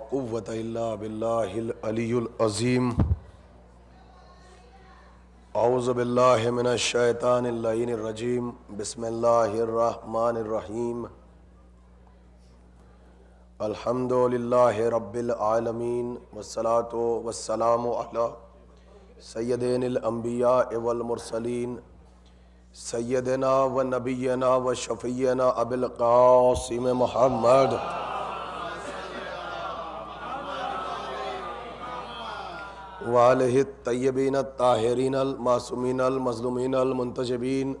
कुव्वता इल्ला बिल्लाहिल अलियुल अज़ीम। औज़ु बिल्लाहि मिनश शैतानिर लईनिर रजीम। बिस्मिल्लाहिर रहमानिर रहीम। अल्हम्दुलिल्लाहि रब्बिल आलमीन वस्सलातु वस्सलामु अला सय्यदिनिल अंबिया वल मुरसलीन सय्यदना व नबियना व शफ़ीना अबिल क़ासिम मुहम्मद वालिहि तय्यबीन ताहिरीन मासूमीन मज़लूमीन मुंतजबीन।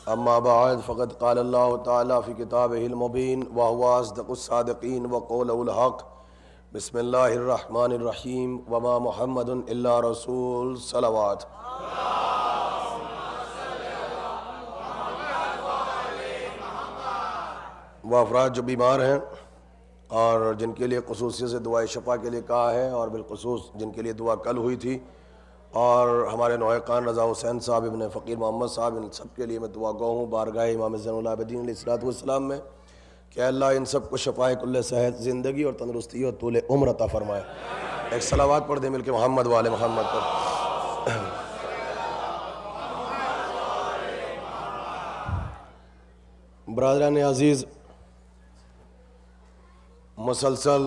अम्मा बाद फ़क़द क़ाल अल्लाहु तआला फ़ी किताबिहिल मुबीन व हुवा अस्दक़ुस सादिक़ीन व क़ौलुहुल हक़। बिस्मिल्लाहिर रहमानिर रहीम। वमा मुहम्मदुन इल्ला रसूल सलवात। वह अफराद जो बीमार हैं और जिनके लिए ख़ुसूसी से दुआ शफ़ा के लिए कहा है, और बिलख़ुसूस जिनके लिए दुआ कल हुई थी, और हमारे नौए खान रज़ा हुसैन साहब इब्न फ़कीर मोहम्मद साहब, इन सब के लिए मैं दुआ गो हूँ बारगाह इमाम ज़ैनुल आबिदीन अलैहिस्सलातु वस्सलाम में कि अल्लाह इन सब को शफ़ाए कुल्ले सेहत, ज़िंदगी और तंदरुस्ती और तूले उम्र अता फ़रमाए। एक सलावात पढ़ दे मिल के मोहम्मद वाले मोहम्मद पर। ब्रादरान अज़ीज़, मुसलसल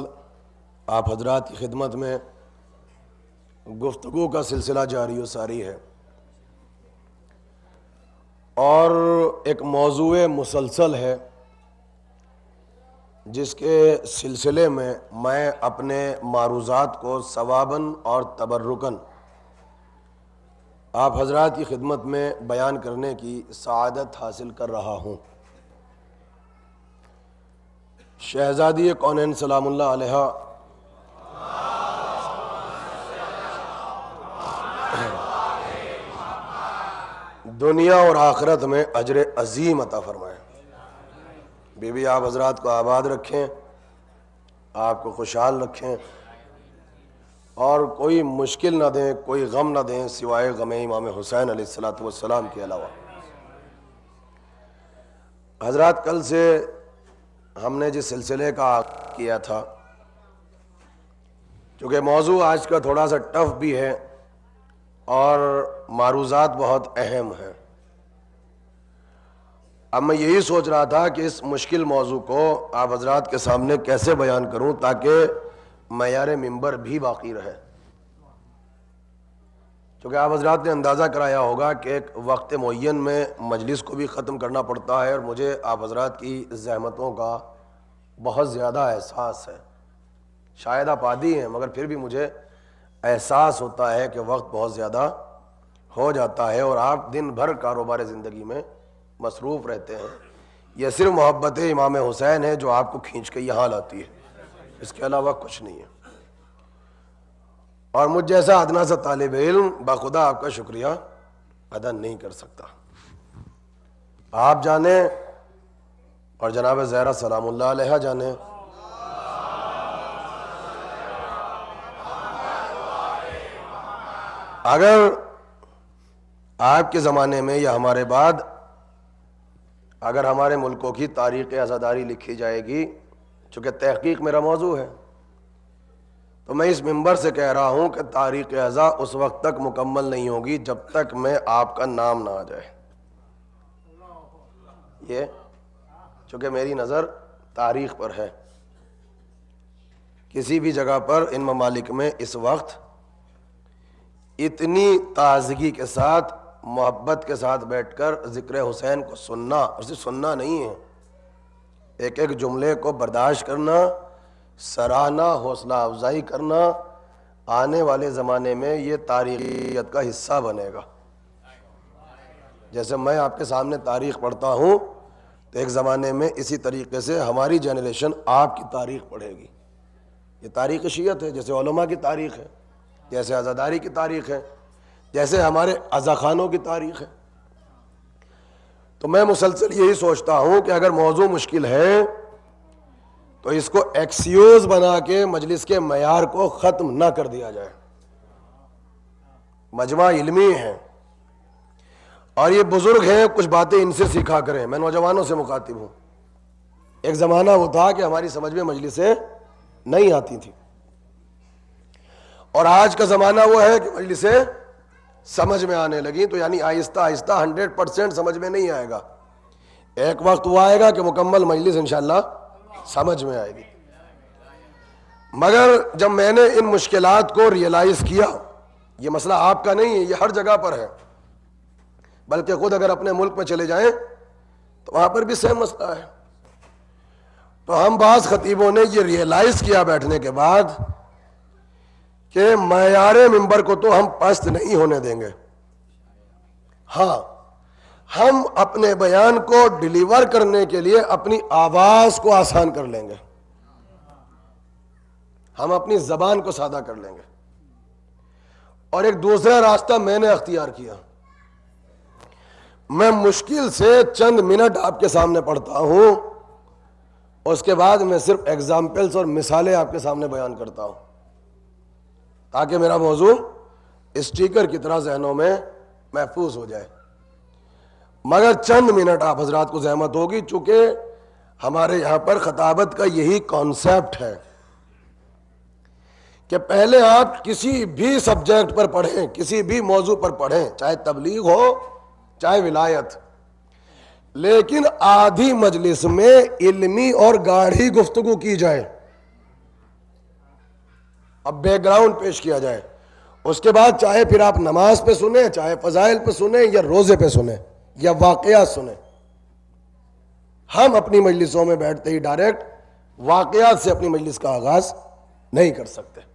आप हजरात की खिदमत में गुफ्तगू का सिलसिला जारी व सारी है, और एक मौज़ूए मुसलसल है जिसके सिलसिले में मैं अपने मारूज़ात को सवाबन और तबर्रुकन आप हजरात की खिदमत में बयान करने की सआदत हासिल कर रहा हूँ। शहज़ादी कौनैन सलामुल्लाह अलैहा दुनिया और आखिरत में अजर अजीम अता फरमाए। बीबी आप हजरात को आबाद रखें, आपको खुशहाल रखें, और कोई मुश्किल न दें, कोई गम न दें सिवाय गम इमाम हुसैन अलैहिस्सलातु वस्सलाम के अलावा। हजरात, कल से हमने जिस सिलसिले का किया था, चूँकि मौजू आज का थोड़ा सा टफ भी है और मारूज़ात बहुत अहम है, अब मैं यही सोच रहा था कि इस मुश्किल मौजू को आप हजरात के सामने कैसे बयान करूं ताकि मयार मिंबर भी बाकी रहे। क्योंकि आप हजरात ने अंदाज़ा कराया होगा कि एक वक्त मुअय्यन में मजलिस को भी ख़त्म करना पड़ता है, और मुझे आप हजरात की ज़हमतों का बहुत ज़्यादा एहसास है। शायद आप आदी हैं, मगर फिर भी मुझे एहसास होता है कि वक्त बहुत ज़्यादा हो जाता है और आप दिन भर कारोबार ज़िंदगी में मसरूफ़ रहते हैं। यह सिर्फ मोहब्बत इमाम हुसैन है जो आपको खींच के यहाँ लाती है, इसके अलावा कुछ नहीं है। और मुझ जैसा अदना सा तालिब इल्म बाखुदा आपका शुक्रिया अदा नहीं कर सकता। आप जाने और जनाब ज़हरा सलामुल्लाह अलैहा जाने, अगर आपके ज़माने में या हमारे बाद अगर हमारे मुल्कों की तारीख़ आज़ादारी लिखी जाएगी, चूँकि तहक़ीक़ मेरा मौजू है, तो मैं इस मिंबर से कह रहा हूँ कि तारीख़ अज़ा उस वक्त तक मुकम्मल नहीं होगी जब तक मैं आपका नाम ना आ जाए। ये चूँकि मेरी नज़र तारीख़ पर है। किसी भी जगह पर इन ममालिक में इस वक्त इतनी ताज़गी के साथ, मोहब्बत के साथ बैठकर ज़िक्र हुसैन को सुनना, और सिर्फ सुनना नहीं है, एक एक जुमले को बर्दाश्त करना, सराहना, हौसला अफजाई करना, आने वाले ज़माने में ये तारीख़ियत का हिस्सा बनेगा। जैसे मैं आपके सामने तारीख़ पढ़ता हूँ, तो एक ज़माने में इसी तरीक़े से हमारी जनरेशन आपकी तारीख़ पढ़ेगी। ये तारीख़ शियत है, जैसे उलमा की तारीख़ है, जैसे आज़ादारी की तारीख़ है, जैसे हमारे अज़ा खानों की तारीख़ है। तो मैं मुसलसल यही सोचता हूँ कि अगर मौजू मुश्किल है तो इसको एक्सक्यूज़ बना के मजलिस के मयार को ख़त्म ना कर दिया जाए। मजमा इल्मी है और ये बुज़ुर्ग हैं, कुछ बातें इनसे सीखा करें। मैं नौजवानों से मुखातिब हूँ। एक ज़माना वो था कि हमारी समझ में मजलिसें नहीं आती थी, और आज का ज़माना वो है कि मजलिसें समझ में आने लगी, तो यानी आहिस्ता आहिस्ता 100% समझ में नहीं आएगा। एक वक्त वो आएगा कि मुकम्मल मजलिस इंशाअल्लाह समझ में आएगी। मगर जब मैंने इन मुश्किलात को रियलाइज़ किया, ये मसला आपका नहीं है, ये हर जगह पर है, बल्कि खुद अगर अपने मुल्क में चले जाएं तो वहाँ पर भी सेम मसला है। तो हम बाज़ खतीबों ने ये रियलाइज़ किया बैठने के बाद कि मयारे मिंबर को तो हम पस्त नहीं होने देंगे। हाँ, हम अपने बयान को डिलीवर करने के लिए अपनी आवाज़ को आसान कर लेंगे, हम अपनी ज़बान को सादा कर लेंगे। और एक दूसरा रास्ता मैंने अख्तियार किया, मैं मुश्किल से चंद मिनट आपके सामने पढ़ता हूं, उसके बाद मैं सिर्फ एग्जाम्पल्स और मिसालें आपके सामने बयान करता हूं, ताकि मेरा मौजू स्टीकर की तरह जहनों में महफूज हो जाए। मगर चंद मिनट आप हजरात को ज़हमत होगी, चूंकि हमारे यहां पर खताबत का यही कॉन्सेप्ट है कि पहले आप किसी भी सब्जेक्ट पर पढ़ें, किसी भी मौजू पर पढ़ें, चाहे तबलीग हो चाहे विलायत, लेकिन आधी मजलिस में इल्मी और गाढ़ी गुफ्तगू की जाए, अब बैकग्राउंड पेश किया जाए। उसके बाद चाहे फिर आप नमाज पे सुने, चाहे फजाइल पे सुने, या रोजे पे सुने, या वाकयात सुने। हम अपनी मजलिसों में बैठते ही डायरेक्ट वाकयात से अपनी मजलिस का आगाज नहीं कर सकते।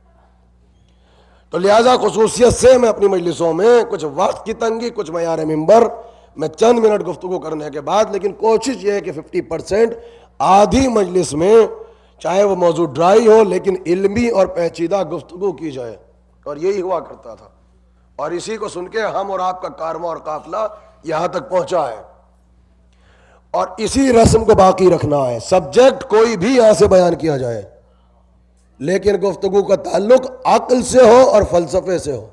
तो लिहाजा खुसूसियत से मैं अपनी मजलिसों में कुछ वक्त की तंगी, कुछ मयार मिंबर, मैं चंद मिनट गुफ्तगू करने के बाद, लेकिन कोशिश ये है कि 50% आधी मजलिस में चाहे वो मौजू ड्राई हो, लेकिन इल्मी और पेचीदा गुफ्तगू की जाए। और यही हुआ करता था, और इसी को सुन के हम और आपका कारवां और काफिला यहां तक पहुंचा है, और इसी रस्म को बाकी रखना है। सब्जेक्ट कोई भी यहां से बयान किया जाए, लेकिन गुफ्तगू का ताल्लुक अक्ल से हो और फलसफे से हो।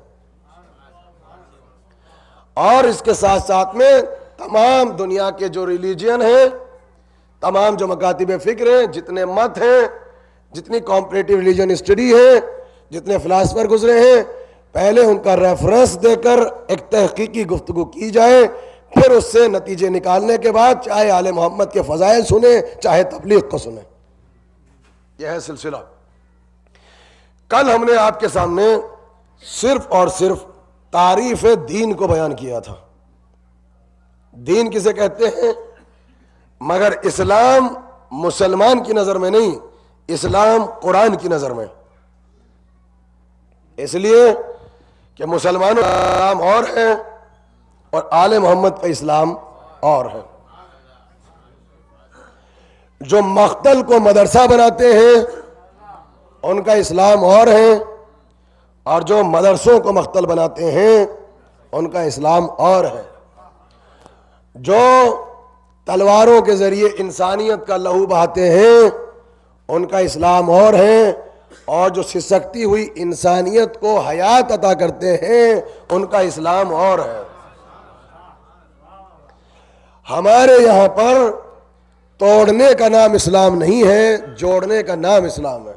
और इसके साथ साथ में तमाम दुनिया के जो रिलीजियन हैं, तमाम जो मकातिब फिक्र हैं, जितने मत हैं, जितनी कॉम्परेटिव रिलीजन स्टडी है, जितने फिलासफर गुजरे हैं, पहले उनका रेफरेंस देकर एक तहकीकी गुफ्तगू की जाए, फिर उससे नतीजे निकालने के बाद चाहे आले मोहम्मद के फजाइल सुने, चाहे तबलीग को सुने। यह है सिलसिला। कल हमने आपके सामने सिर्फ और सिर्फ तारीफ दीन को बयान किया था। दीन किसे कहते हैं? मगर इस्लाम मुसलमान की नजर में नहीं, इस्लाम कुरान की नजर में। इसलिए कि मुसलमानों का इस्लाम और है और आले मोहम्मद का इस्लाम और है। जो मख्तल को मदरसा बनाते हैं उनका इस्लाम और है, और जो मदरसों को मख्तल बनाते हैं उनका इस्लाम और है। जो तलवारों के जरिए इंसानियत का लहू बहाते हैं उनका इस्लाम और है, और जो सिसकती हुई इंसानियत को हयात अता करते हैं उनका इस्लाम और है। हमारे यहां पर तोड़ने का नाम इस्लाम नहीं है, जोड़ने का नाम इस्लाम है।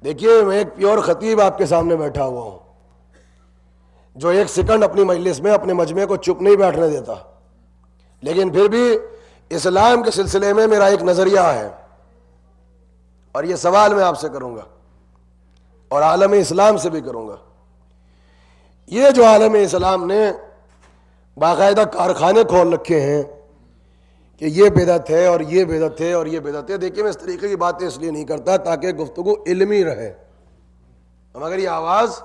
देखिए, मैं एक प्योर खतीब आपके सामने बैठा हुआ हूं, जो एक सेकंड अपनी मजलिस में अपने मजमे को चुप नहीं बैठने देता, लेकिन फिर भी इस्लाम के सिलसिले में मेरा एक नजरिया है, और यह सवाल मैं आपसे करूंगा और आलम इस्लाम से भी करूंगा। ये जो आलम इस्लाम ने बाकायदा कारखाने खोल रखे हैं कि ये बिदअत है और ये बिदअत है और ये बिदअत है। देखिए, मैं इस तरीके की बातें इसलिए नहीं करता ताकि गुफ्तगू इल्मी रहे, मगर ये आवाज़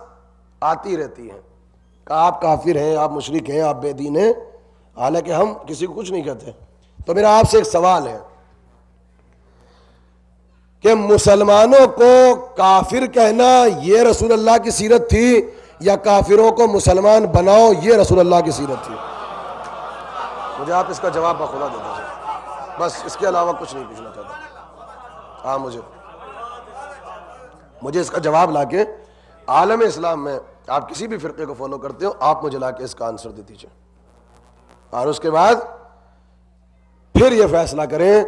आती रहती है कि आप काफिर हैं, आप मुशरिक हैं, आप बेदीन हैं, हालांकि हम किसी को कुछ नहीं कहते। तो मेरा आपसे एक सवाल है कि मुसलमानों को काफिर कहना ये रसूल अल्लाह की सीरत थी, या काफिरों को मुसलमान बनाओ ये रसूल अल्लाह की सीरत थी? मुझे आप इसका जवाब बखुदा दे दीजिए, बस इसके अलावा कुछ नहीं पूछना चाहता। हाँ, मुझे इसका जवाब लाके आलम इस्लाम में आप किसी भी फिरके को फॉलो करते हो, आप मुझे लाके इसका आंसर दे दीजिए, और उसके बाद फिर ये फैसला करें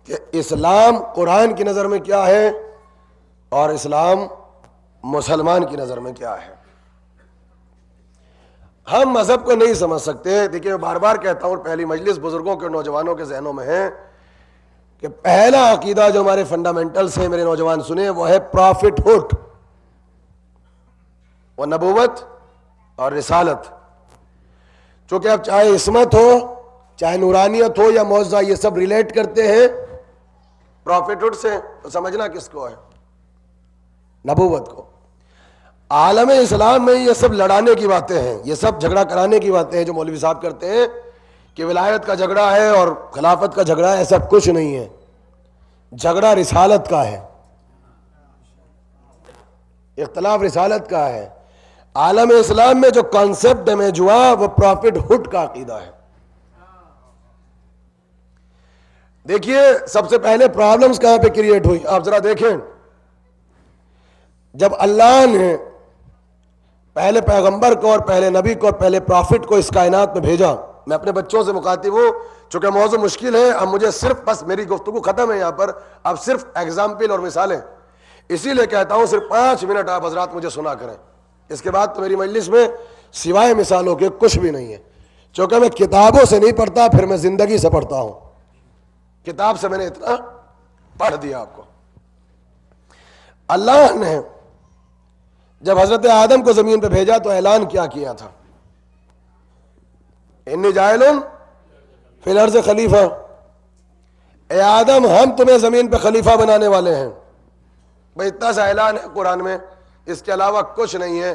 कि इस्लाम कुरान की नज़र में क्या है और इस्लाम मुसलमान की नजर में क्या है। हम मजहब को नहीं समझ सकते। देखिए, मैं बार बार कहता हूं, पहली मजलिस बुजुर्गों के नौजवानों के जहनों में है कि पहला अकीदा जो हमारे फंडामेंटल्स हैं, मेरे नौजवान सुने, वो है प्रॉफिटहुड, वो नबूवत और रिसालत। चूंकि अब चाहे इस्मत हो, चाहे नूरानियत हो या मौजा, ये सब रिलेट करते हैं प्रॉफिटहुड से, तो समझना किसको है? नबूवत को। आलम इस्लाम में ये सब लड़ाने की बातें हैं, ये सब झगड़ा कराने की बातें हैं जो मौलवी साहब करते हैं कि विलायत का झगड़ा है और खिलाफत का झगड़ा है। ऐसा कुछ नहीं है। झगड़ा रिसालत का है, इख्तलाफ रिसालत का है। आलम इस्लाम में जो कॉन्सेप्ट डैमेज हुआ वो प्रॉफिटहुड का अकीदा है। देखिए, सबसे पहले प्रॉब्लम्स कहां पे क्रिएट हुई, आप जरा देखें। जब अल्लाह ने पहले पैगंबर को और पहले नबी को और पहले प्रॉफिट को इस कायनात में भेजा, मैं अपने बच्चों से मुखातिब हूं, चूंकि मौजूद मुश्किल है, अब मुझे सिर्फ, बस मेरी गुफ्तगू खत्म है यहां पर, अब सिर्फ एग्जाम्पल और मिसालें, इसीलिए कहता हूं सिर्फ 5 मिनट आप हजरात मुझे सुना करें। इसके बाद तो मेरी मजलिस में सिवाय मिसालों के कुछ भी नहीं है, चूंकि मैं किताबों से नहीं पढ़ता, फिर मैं जिंदगी से पढ़ता हूं। किताब से मैंने इतना पढ़ दिया आपको। अल्लाह ने जब हजरत आदम को जमीन पे भेजा तो ऐलान क्या किया था? इन्नी जाइलुन फिल अर्ज़ खलीफा, ए आदम, हम तुम्हें जमीन पे खलीफा बनाने वाले हैं। भाई इतना सा ऐलान है कुरान में, इसके अलावा कुछ नहीं है।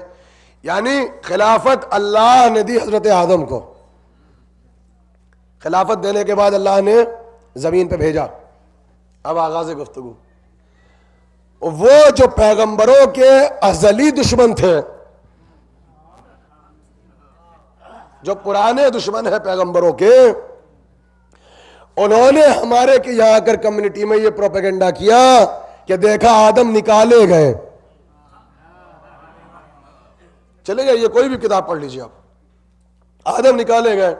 यानी खिलाफत अल्लाह ने दी हजरत आदम को, खिलाफत देने के बाद अल्लाह ने जमीन पे भेजा। अब आगाज गुफ्तगू, वो जो पैगंबरों के अजली दुश्मन थे, जो पुराने दुश्मन है पैगंबरों के, उन्होंने हमारे के यहां आकर कम्युनिटी में ये प्रोपेगेंडा किया कि देखा आदम निकाले गए। चले गए, ये कोई भी किताब पढ़ लीजिए आप, आदम निकाले गए।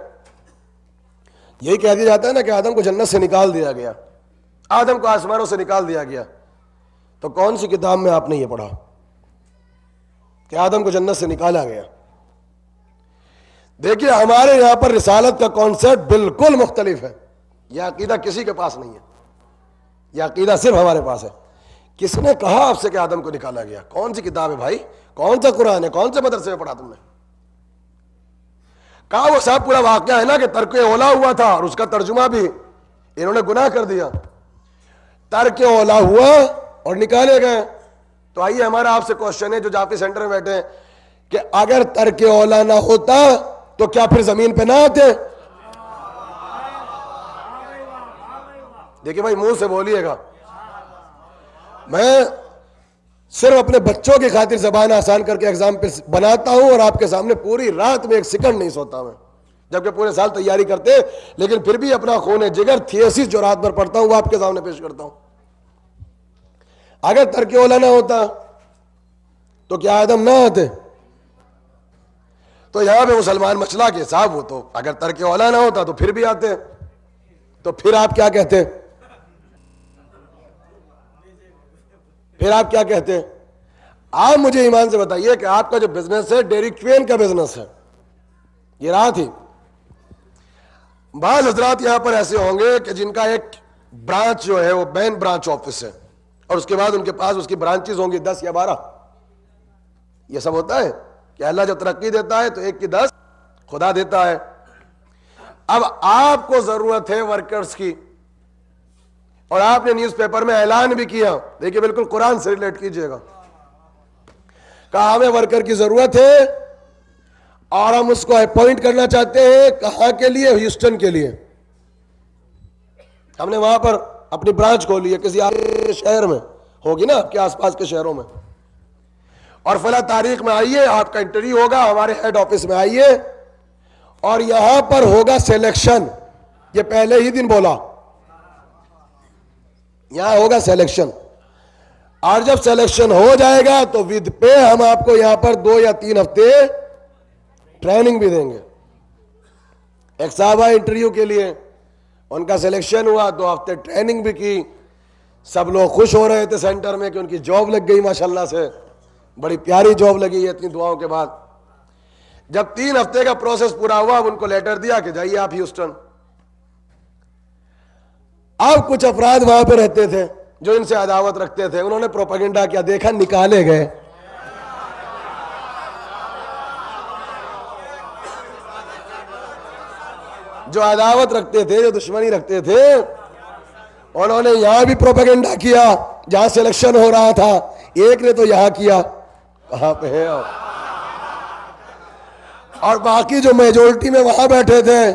यही कह दिया जाता है ना कि आदम को जन्नत से निकाल दिया गया, आदम को आसमानों से निकाल दिया गया। तो कौन सी किताब में आपने ये पढ़ा कि आदम को जन्नत से निकाला गया? देखिए, हमारे यहां पर रिसालत का कॉन्सेप्ट बिल्कुल मुख्तलिफ है। यह अकीदा किसी के पास नहीं है, यह अकीदा सिर्फ हमारे पास है। किसने कहा आपसे कि आदम को निकाला गया? कौन सी किताब है भाई? कौन सा कुरान है? कौन से मदरसे में पढ़ा तुमने? कहा वो साहब पूरा वाकया है ना कि तर्क औला हुआ था और उसका तर्जुमा भी इन्होंने गुनाह कर दिया। तर्क औला हुआ और निकाले गए। तो आइए, हमारा आपसे क्वेश्चन है जो जाफी सेंटर में बैठे हैं कि अगर तर्क औला ना होता तो क्या फिर जमीन पे ना आते? देखिए भाई, मुंह से बोलिएगा। मैं सिर्फ अपने बच्चों की खातिर जबान आसान करके एग्जाम्पल बनाता हूं और आपके सामने पूरी रात में एक सेकंड नहीं सोता मैं, जबकि पूरे साल तैयारी करते, लेकिन फिर भी अपना खून जिगर थियसिस जो रात भर पढ़ता हूं वो आपके सामने पेश करता हूं। अगर तर्क औला ना होता तो क्या आदम ना आते? तो यहां पे मुसलमान मसला के साहब, वो तो अगर तर्क औला ना होता तो फिर भी आते। तो फिर आप क्या कहते? फिर आप क्या कहते? आप मुझे ईमान से बताइए कि आपका जो बिजनेस है डेयरी क्वीन का बिजनेस है, ये रात ही बाज हजरात यहां पर ऐसे होंगे कि जिनका एक ब्रांच जो है वो मेन ब्रांच ऑफिस है और उसके बाद उनके पास उसकी ब्रांचेस होंगी 10 या 12। ये सब होता है कि अल्लाह जब तरक्की देता है तो एक की 10 खुदा देता है। अब आपको जरूरत है वर्कर्स की और आपने न्यूज़पेपर में ऐलान भी किया, देखिए बिल्कुल कुरान से रिलेट कीजिएगा, कहा हमें वर्कर की जरूरत है और हम उसको अपॉइंट करना चाहते हैं। कहां के लिए? ह्यूस्टन के लिए। हमने वहां पर अपनी ब्रांच खोली है, किसी शहर में होगी ना, आपके आसपास के शहरों में, और फला तारीख में आइए, आपका इंटरव्यू होगा, हमारे हेड ऑफिस में आइए और यहां पर होगा सिलेक्शन। ये पहले ही दिन बोला, यहां होगा सिलेक्शन और जब सिलेक्शन हो जाएगा तो विद पे हम आपको यहां पर 2 या 3 हफ्ते ट्रेनिंग भी देंगे। एक साहब आए इंटरव्यू के लिए, उनका सिलेक्शन हुआ, 2 हफ्ते ट्रेनिंग भी की, सब लोग खुश हो रहे थे सेंटर में कि उनकी जॉब लग गई, माशाल्लाह से बड़ी प्यारी जॉब लगी है इतनी दुआओं के बाद। जब 3 हफ्ते का प्रोसेस पूरा हुआ, अब उनको लेटर दिया कि जाइए आप ह्यूस्टन। अब कुछ अपराध वहां पे रहते थे जो इनसे अदावत रखते थे, उन्होंने प्रोपेगेंडा किया, देखा निकाले गए। जो अदावत रखते थे, जो दुश्मनी रखते थे, उन्होंने यहां भी प्रोपेगेंडा किया। जहां सिलेक्शन हो रहा था, एक ने तो यहां किया, कहां पे है और बाकी जो मेजोरिटी में वहां बैठे थे,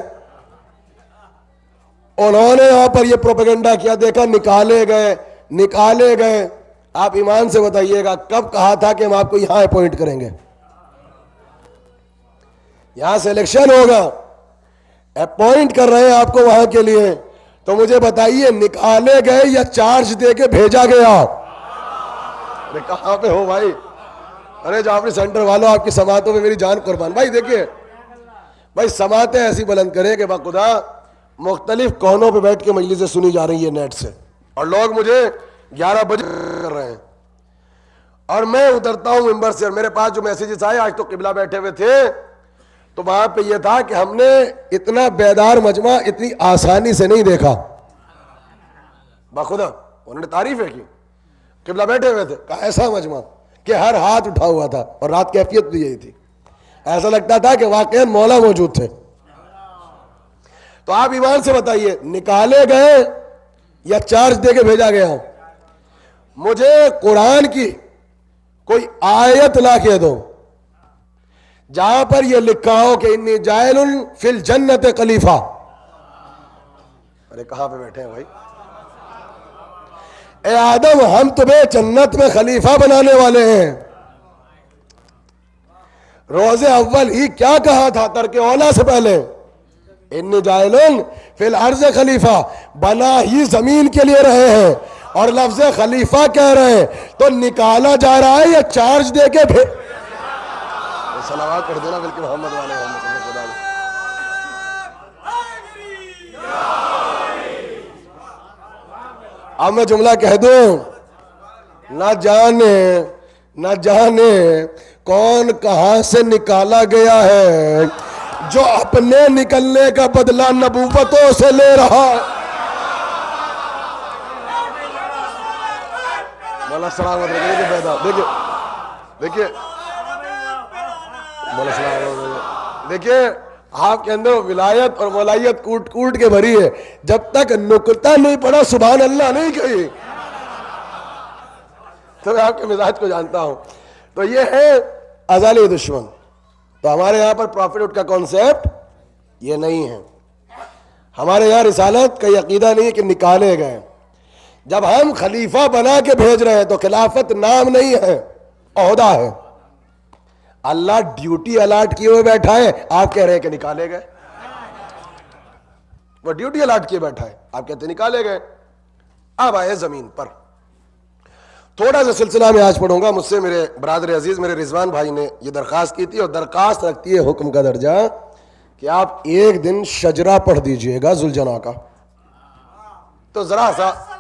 उन्होंने यहां पर यह प्रोपेगेंडा किया, देखा निकाले गए, निकाले गए। आप ईमान से बताइएगा, कब कहा था कि हम आपको यहां अपॉइंट करेंगे, यहां सिलेक्शन होगा, अपॉइंट कर रहे हैं आपको वहां के लिए, तो मुझे बताइए निकाले गए या चार्ज देके भेजा गया? अरे कहां पे हो भाई? अरे जाफरी सेंटर वालों, आपकी समातों में मेरी जान कुर्बान। भाई देखिए भाई, समातें ऐसी बुलंद करें कि बाखुदा मुख्तलिफ कोनों पे बैठ के मजलिसें सुनी जा रही है नेट से, और लोग मुझे 11 बजे कर रहे हैं, और मैं उतरता हूं मिंबर से, और मेरे पास जो मैसेजेस आए, आज तो किबला बैठे हुए थे, तो वहां पे यह था कि हमने इतना बेदार मजमा इतनी आसानी से नहीं देखा। बाखुदा उन्होंने तारीफें की, किबला बैठे हुए थे, कहा ऐसा मजमा कि हर हाथ उठा हुआ था, और रात कैफियत भी यही थी, ऐसा लगता था कि वाकई मौला मौजूद थे। तो आप ईमान से बताइए, निकाले गए या चार्ज देके भेजा गया? मुझे कुरान की कोई आयत ला के दो जहां पर यह लिखा हो कि इन्नी जायलुन फिल जन्नत खलीफा। अरे कहां पे बैठे हैं भाई? ए आदम, हम तुम्हें जन्नत में खलीफा बनाने वाले हैं। रोज़े अव्वल ही क्या कहा था तरके औला से पहले? इन्नी जायलुन फिल अर्ज़ खलीफा, बना ही जमीन के लिए रहे हैं, और लफ्ज़ खलीफा कह रहे हैं, तो निकाला जा रहा है या चार्ज देके सलावत पढ़ देना बल्कि मोहम्मद वाले अब मैं जुमला कह दूं, न जाने कौन कहां से निकाला गया है, जो अपने निकलने का बदला नबूवतों से ले रहा है। मौला सलामत रखिए। पैदा देखिए देखिए मौला सलामत, देखिए आपके अंदर विलायत और मौलायत कूट कूट के भरी है। जब तक नुक्ता नहीं पड़ा सुभान अल्लाह नहीं कही, तो मैं आपके मिजाज को जानता हूं। तो ये है अज़ाली दुश्मन। तो हमारे यहां पर प्रॉफिट का कॉन्सेप्ट ये नहीं है। हमारे यहां रिसालत का अकीदा नहीं है कि निकाले गए। जब हम खलीफा बना के भेज रहे हैं तो खिलाफत नाम नहीं है, ओहदा है। अल्लाह ड्यूटी अलाट किए हुए बैठा है, आप कह रहे हैं कि निकाले गए। वो ड्यूटी अलाट किए बैठा है, आप कहते निकाले गए। अब आए जमीन पर। थोड़ा सा सिलसिला में आज पढ़ूंगा। मुझसे मेरे बरादर अजीज मेरे रिजवान भाई ने यह दरखास्त की थी, और दरखास्त रखती है हुक्म का दर्जा, कि आप एक दिन शजरा पढ़ दीजिएगा जुलजना का। तो जरा सा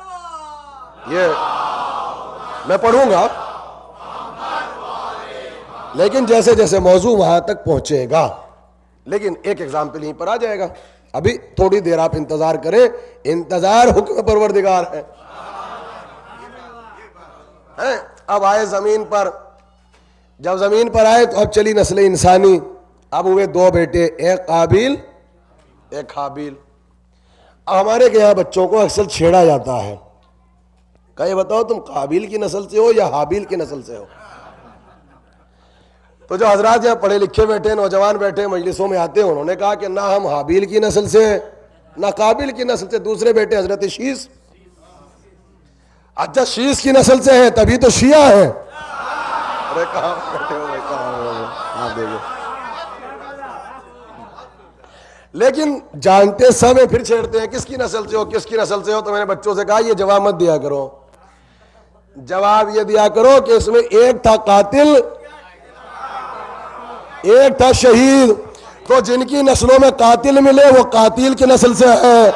ये मैं पढ़ूंगा, लेकिन जैसे जैसे मौजू वहां तक पहुंचेगा, लेकिन एक एग्जाम्पल यहीं पर आ जाएगा। अभी थोड़ी देर आप इंतजार करें, इंतजार हुक्म परवरदिगार है। अब आए जमीन पर। जब जमीन पर आए तो अब चली नस्ल इंसानी। अब हुए 2 बेटे, एक काबिल एक हाबिल। अब हमारे के यहाँ बच्चों को अक्सर छेड़ा जाता है, कहे बताओ तुम काबिल की नस्ल से हो या हाबिल की नस्ल से हो? तो जो हजरात यहाँ पढ़े लिखे बैठे, नौजवान बैठे, मजलिसों में आते हैं, उन्होंने कहा कि ना हम हाबिल की नस्ल से ना काबिल की नस्ल से। दूसरे बेटे हजरत शीस, अच्छा शीस की नस्ल से है तभी तो शिया है। अरे कहाँ बैठे हो भाई, कहाँ देखिए। लेकिन जानते सब है, फिर छेड़ते हैं किसकी नस्ल से हो, किसकी नस्ल से हो। तो मैंने बच्चों से कहा ये जवाब मत दिया करो, जवाब ये दिया करो कि इसमें एक था कातिल, एक था शहीद। तो जिनकी नस्लों में कातिल मिले वो कातिल की नस्ल से है,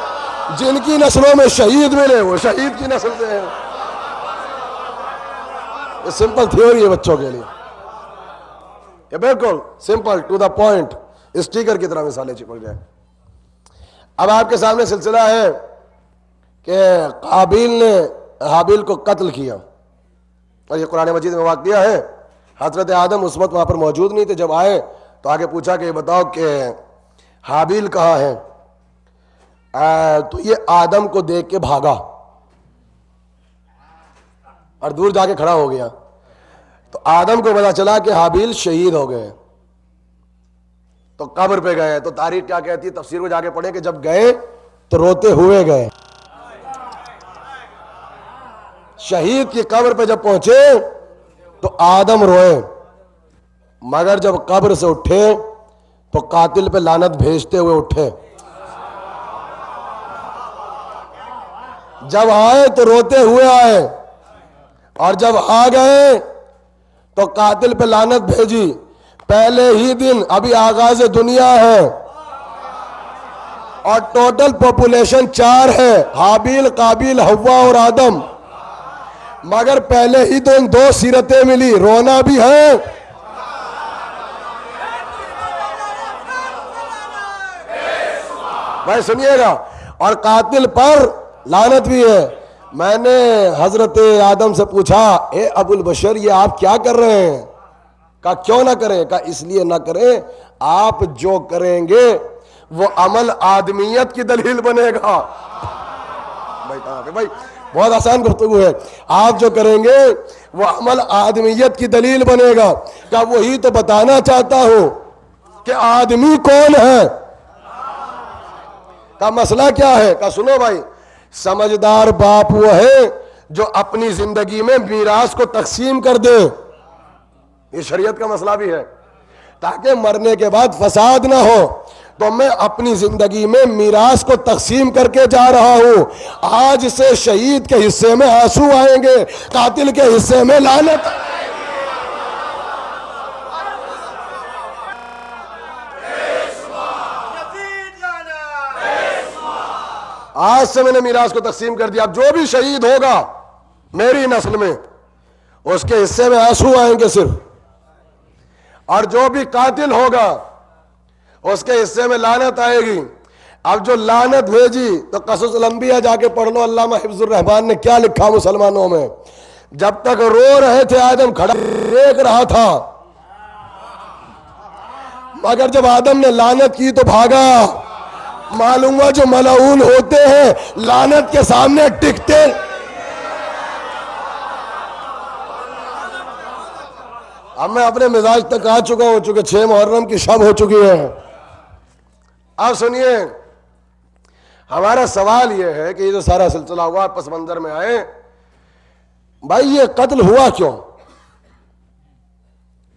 जिनकी नस्लों में शहीद मिले वो शहीद की नस्ल से हैं। ये सिंपल थ्योरी है बच्चों के लिए, ये बिल्कुल simple to the point, sticker की तरह मिसालें चिपक जाए। अब आपके सामने सिलसिला है कि काबिल ने हाबिल को कत्ल किया, और ये कुरान मजीद में वाक़या है। हजरत आदम उस वक्त वहां पर मौजूद नहीं थे। जब आए तो आगे पूछा कि बताओ कि हाबिल कहाँ है? तो ये आदम को देख के भागा और दूर जाके खड़ा हो गया। तो आदम को पता चला कि हाबिल शहीद हो गए। तो कब्र पे गए। तो तारीख क्या कहती है, तफसीर को जाके पढ़े कि जब गए तो रोते हुए गए। शहीद की कब्र पे जब पहुंचे तो आदम रोए, मगर जब कब्र से उठे तो कातिल पे लानत भेजते हुए उठे। जब आए तो रोते हुए आए, और जब आ गए तो कातिल पे लानत भेजी। पहले ही दिन, अभी आगाज दुनिया है और टोटल पॉपुलेशन 4 है, हाबिल, काबिल, हव्वा और आदम। मगर पहले ही दिन 2 सीरतें मिली, रोना भी है भाई सुनिएगा, और कातिल पर लानत भी है। मैंने हजरत आदम से पूछा, ए अबुल बशर, ये आप क्या कर रहे हैं? कहा क्यों ना करें? कहा इसलिए ना करें, आप जो करेंगे वो अमल आदमियत की दलील बनेगा। भाई कहां पे भाई, बहुत आसान गुफ्तगू है। आप जो करेंगे वो अमल आदमियत की दलील बनेगा। क्या वही तो बताना चाहता हूं कि आदमी कौन है, का मसला क्या है? का सुनो भाई, समझदार बाप वो है जो अपनी जिंदगी में मीरास को तकसीम कर दे। ये शरीयत का मसला भी है, ताकि मरने के बाद फसाद ना हो। तो मैं अपनी जिंदगी में मीरास को तकसीम करके जा रहा हूं। आज से शहीद के हिस्से में आंसू आएंगे, कातिल के हिस्से में लानत। आज से मैंने मीरास को तकसीम कर दिया। अब जो भी शहीद होगा मेरी नस्ल में, उसके हिस्से में आंसू आएंगे सिर्फ, और जो भी कातिल होगा उसके हिस्से में लानत आएगी। अब जो लानत भेजी तो कसुस लंबिया जाके पढ़ लो, अल्लामा हिफ्जुर रहमान ने क्या लिखा मुसलमानों में। जब तक रो रहे थे आदम खड़ा देख रहा था, मगर जब आदम ने लानत की तो भागा। मालूम हुआ जो मलऊन होते हैं लानत के सामने टिकते। अब मैं अपने मिजाज तक आ चुका हूं, चूंकि 6 मुहर्रम की शब हो चुकी है। अब सुनिए, हमारा सवाल यह है कि ये जो सारा सिलसिला हुआ, पस मंजर में आए भाई, ये कत्ल हुआ क्यों?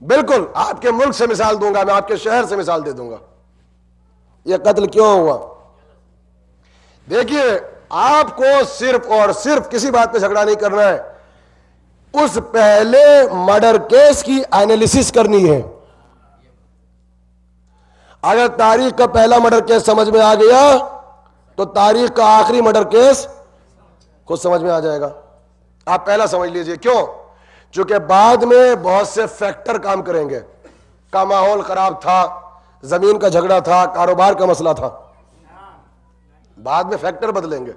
बिल्कुल आपके मुल्क से मिसाल दूंगा मैं, आपके शहर से मिसाल दे दूंगा। यह कत्ल क्यों हुआ? देखिए, आपको सिर्फ और सिर्फ किसी बात पे झगड़ा नहीं करना है, उस पहले मर्डर केस की एनालिसिस करनी है। अगर तारीख का पहला मर्डर केस समझ में आ गया तो तारीख का आखिरी मर्डर केस खुद समझ में आ जाएगा। आप पहला समझ लीजिए। क्यों? क्योंकि बाद में बहुत से फैक्टर काम करेंगे। का माहौल खराब था, जमीन का झगड़ा था, कारोबार का मसला था, बाद में फैक्टर बदलेंगे।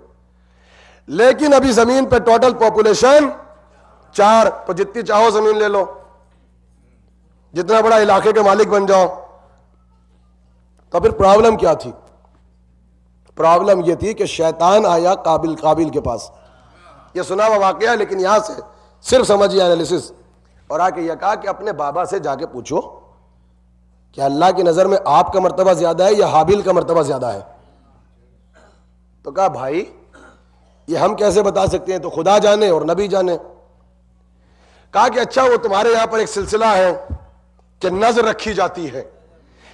लेकिन अभी जमीन पे टोटल पॉपुलेशन 4, तो जितनी चाहो जमीन ले लो, जितना बड़ा इलाके के मालिक बन जाओ। तो फिर प्रॉब्लम क्या थी? प्रॉब्लम यह थी कि शैतान आया काबिल के पास। यह सुना हुआ वाकया, लेकिन यहां से सिर्फ समझिए एनालिसिस, और आके यह कहा कि अपने बाबा से जाके पूछो कि अल्लाह की नजर में आपका मर्तबा ज्यादा है या हाबिल का मर्तबा ज्यादा है। तो कहा भाई ये हम कैसे बता सकते हैं, तो खुदा जाने और नबी जाने। कहा कि अच्छा, वो तुम्हारे यहां पर एक सिलसिला है कि नजर रखी जाती है,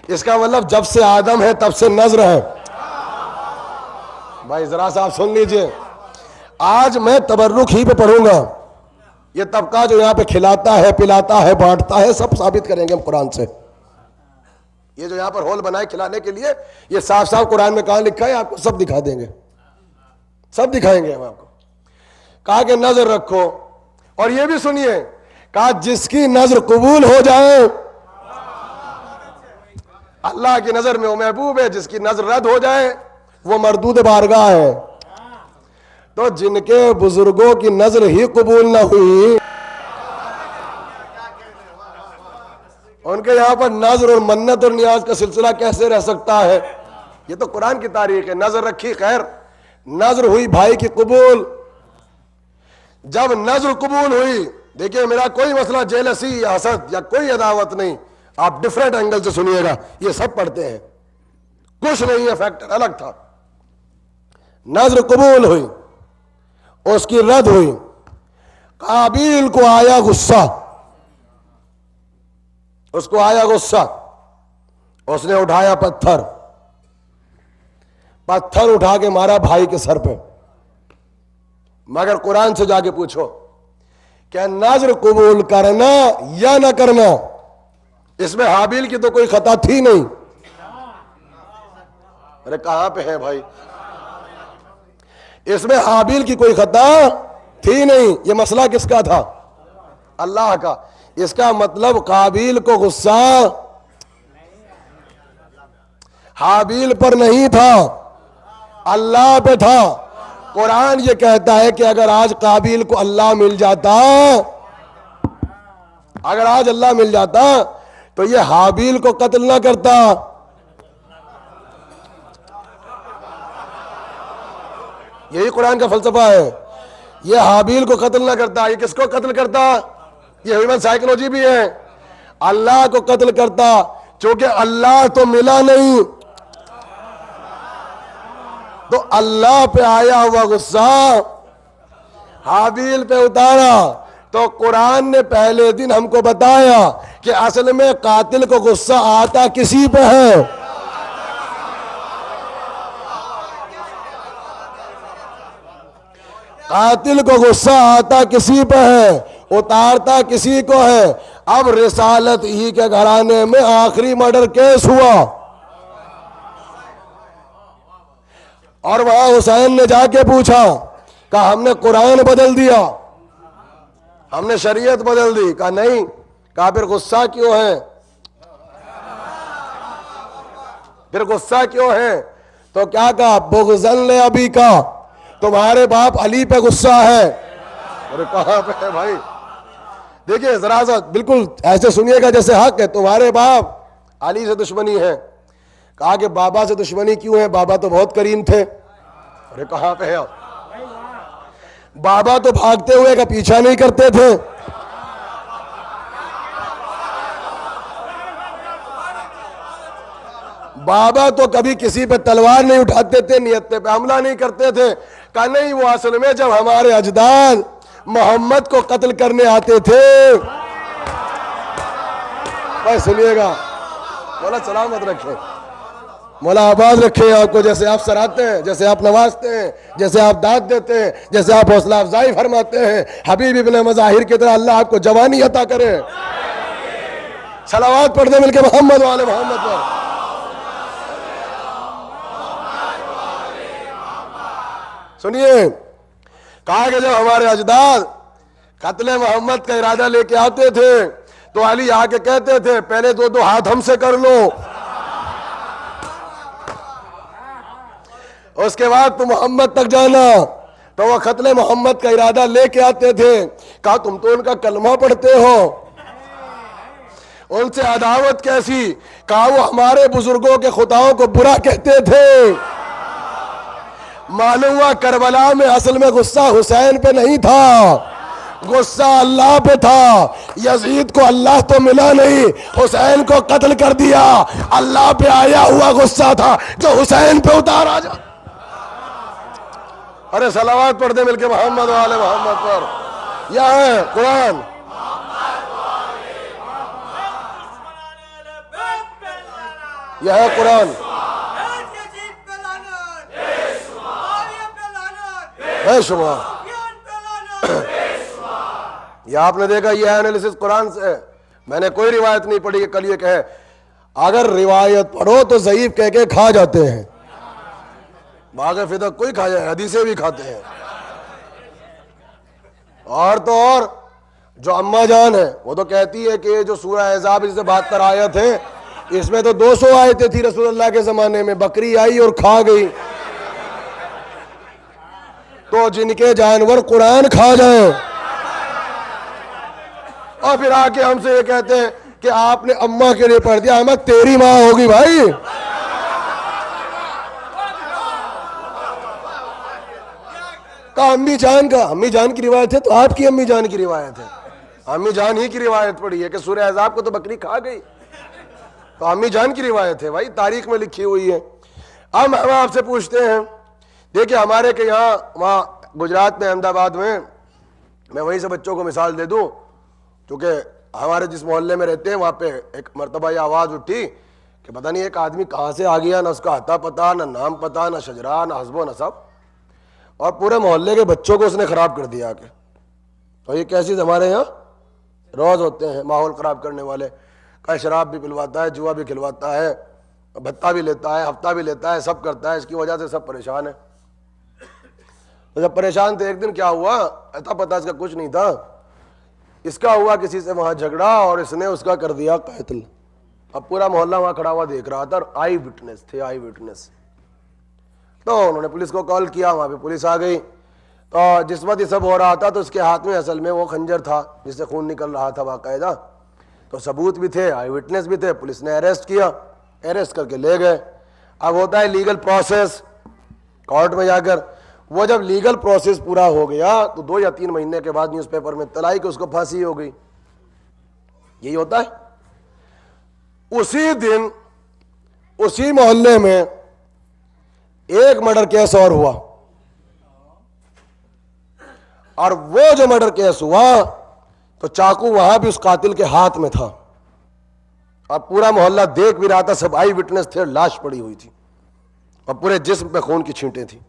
इसका मतलब जब से आदम है तब से नजर है। भाई जरा सा आप सुन लीजिए, आज मैं तबर्रुक ही पे पढ़ूंगा। ये तबका जो यहां पे खिलाता है, पिलाता है, बांटता है, सब साबित करेंगे हम कुरान से। ये जो यहां पर होल बनाए खिलाने के लिए, ये साफ साफ कुरान में कहां लिखा है आपको सब दिखा देंगे। सब दिखाएंगे हम आपको। कहा कि नजर रखो, और ये भी सुनिए, कहा जिसकी नजर कबूल हो जाए अल्लाह की नजर में वो महबूब है, जिसकी नजर रद्द हो जाए वो मरदूद बारगाह है। तो जिनके बुजुर्गों की नजर ही कबूल ना हुई, उनके यहां पर नजर और मन्नत और नियाज का सिलसिला कैसे रह सकता है? ये तो कुरान की तारीख है। नजर रखी, खैर, नजर हुई भाई की कबूल। जब नजर कबूल हुई, देखिए मेरा कोई मसला जेलसी या हसद या कोई अदावत नहीं, आप डिफरेंट एंगल से सुनिएगा, ये सब पढ़ते हैं, कुछ नहीं है, फैक्टर अलग था। नजर कबूल हुई, उसकी रद्द हुई, काबिल को आया गुस्सा, उसको आया गुस्सा, उसने उठाया पत्थर, पत्थर उठा के मारा भाई के सर पे। मगर कुरान से जाके पूछो, क्या नजर कबूल करना या ना करना, इसमें हाबिल की तो कोई खता थी नहीं। अरे कहां पे है भाई? इसमें हाबिल की कोई खता थी नहीं। ये मसला किसका था? अल्लाह का। इसका मतलब काबिल को गुस्सा हाबिल पर नहीं था, अल्लाह पे था। कुरान ये कहता है कि अगर आज काबिल को अल्लाह मिल जाता, अगर आज अल्लाह मिल जाता तो ये हाबिल को कत्ल ना करता। यही कुरान का फलसफा है। ये हाबिल को कत्ल ना करता, ये किसको कत्ल करता? ये ह्यूमन साइकोलॉजी भी है। अल्लाह को कत्ल करता, क्योंकि अल्लाह तो मिला नहीं, तो अल्लाह पे आया हुआ गुस्सा हाबिल पे उतारा। तो कुरान ने पहले दिन हमको बताया कि असल में कातिल को गुस्सा आता किसी पे है? कातिल को गुस्सा आता किसी पे है, उतारता किसी को है। अब रिसालत ही के घराने में आखिरी मर्डर केस हुआ, और वहां हुसैन ने जाके पूछा, कहा हमने कुरान बदल दिया, हमने शरीयत बदल दी। कहा नहीं। कहा फिर गुस्सा क्यों है? फिर गुस्सा क्यों है? तो क्या कहा? बुग़्ज़न ले अबी का, तुम्हारे बाप अली पे गुस्सा है। अरे कहां पे है भाई? देखिए जरा सा बिल्कुल ऐसे सुनिएगा जैसे हक है। तुम्हारे बाप अली से दुश्मनी है। कहा कि बाबा से दुश्मनी क्यों है? बाबा तो बहुत करीम थे। अरे कहां पे है आप? बाबा तो भागते हुए का पीछा नहीं करते थे। बाबा तो कभी किसी पे तलवार नहीं उठाते थे, नियत पे हमला नहीं करते थे। कहा नहीं, वो असल में जब हमारे अजदाद मोहम्मद को कत्ल करने आते थे, भाई सुनिएगा, मौला सलामत रखे, मौला आबाद रखे आपको, जैसे आप सराहते हैं, जैसे आप नवाजते हैं, जैसे आप दाद देते हैं, जैसे आप हौसला अफजाई फरमाते हैं, हबीब इब्ने मज़ाहिर की तरह अल्लाह आपको जवानी अता करे। सलावत पढ़ दे मिलके मोहम्मद वाले मोहम्मद पर। सुनिए, कहा कि जब हमारे अजदाद कत्ले मोहम्मद का इरादा लेके आते थे तो अली आके कहते थे पहले दो दो हाथ हमसे कर लो, उसके बाद तुम मोहम्मद तक जाना। तो वो कत्ले मोहम्मद का इरादा लेके आते थे। कहा तुम तो उनका कलमा पढ़ते हो, उनसे अदावत कैसी? कहा वो हमारे बुजुर्गों के खुदाओं को बुरा कहते थे। मालूम हुआ करबला में असल में गुस्सा हुसैन पे नहीं था, गुस्सा अल्लाह पे था। यजीद को अल्लाह तो मिला नहीं, हुसैन को कत्ल कर दिया। अल्लाह पे आया हुआ गुस्सा था जो हुसैन पे उतारा जा। अरे सलावत पढ़ दे मिलके मोहम्मद वाले मोहम्मद पर। यह है कुरान। यह है कुरान। बेशुमार ये आपने देखा, ये एनालिसिस कुरान से है। मैंने कोई रिवायत नहीं पढ़ी कि कल ये कहे। अगर रिवायत पढ़ो तो ज़ईफ कह के खा जाते हैं। बागे फिदा कोई खा जाए, हदीसें भी खाते हैं। और तो और जो अम्मा जान है वो तो कहती है कि जो सूरह अहज़ाब इससे 72 आयत है, इसमें तो 200 आयतें थी रसूलुल्लाह के जमाने में, बकरी आई और खा गई। तो जिनके जानवर कुरान खा जाए और फिर आके हमसे ये कहते हैं कि आपने अम्मा के लिए पढ़ दिया। अम्मा तेरी माँ होगी भाई। का अम्मी जान की रिवायत है तो आपकी अम्मी जान की रिवायत है। अम्मी जान ही की रिवायत पड़ी है कि सूरह अहज़ाब को तो बकरी खा गई, तो अम्मी जान की रिवायत है भाई, तारीख में लिखी हुई है। अब हम आपसे पूछते हैं, देखिए हमारे के यहाँ वहाँ गुजरात में अहमदाबाद में, मैं वहीं से बच्चों को मिसाल दे दूं, क्योंकि हमारे जिस मोहल्ले में रहते हैं वहाँ पे एक मरतबा ये आवाज़ उठी कि पता नहीं एक आदमी कहाँ से आ गया, ना उसका अता पता, ना नाम पता, ना शजरा, ना हस्बो नसब, और पूरे मोहल्ले के बच्चों को उसने ख़राब कर दिया आके। तो ये कैसी हमारे यहाँ रोज़ होते हैं माहौल ख़राब करने वाले। का शराब भी पिलवाता है, जुआ भी खिलवाता है, भत्ता भी लेता है, हफ्ता भी लेता है, सब करता है। इसकी वजह से सब परेशान है। तो जब परेशान थे, एक दिन क्या हुआ, अता पता इसका कुछ नहीं था, इसका हुआ किसी से वहाँ झगड़ा और इसने उसका कर दिया कत्ल। अब पूरा मोहल्ला वहाँ खड़ा हुआ देख रहा था, आई विटनेस थे, आई विटनेस। तो उन्होंने पुलिस को कॉल किया, वहाँ पे पुलिस आ गई। तो जिस वक्त ये सब हो रहा था तो उसके हाथ में असल में वो खंजर था जिससे खून निकल रहा था बाकायदा। तो सबूत भी थे, आई विटनेस भी थे, पुलिस ने अरेस्ट किया, अरेस्ट करके ले गए। अब होता है लीगल प्रोसेस कोर्ट में जाकर। वो जब लीगल प्रोसेस पूरा हो गया तो 2 या 3 महीने के बाद न्यूज़पेपर में तलाई कि उसको फांसी हो गई। यही होता है। उसी दिन उसी मोहल्ले में एक मर्डर केस और हुआ, और वो जो मर्डर केस हुआ तो चाकू वहां भी उस कातिल के हाथ में था, और पूरा मोहल्ला देख भी रहा था, सब आई विटनेस थे, लाश पड़ी हुई थी और पूरे जिस्म पे खून की छींटें थी।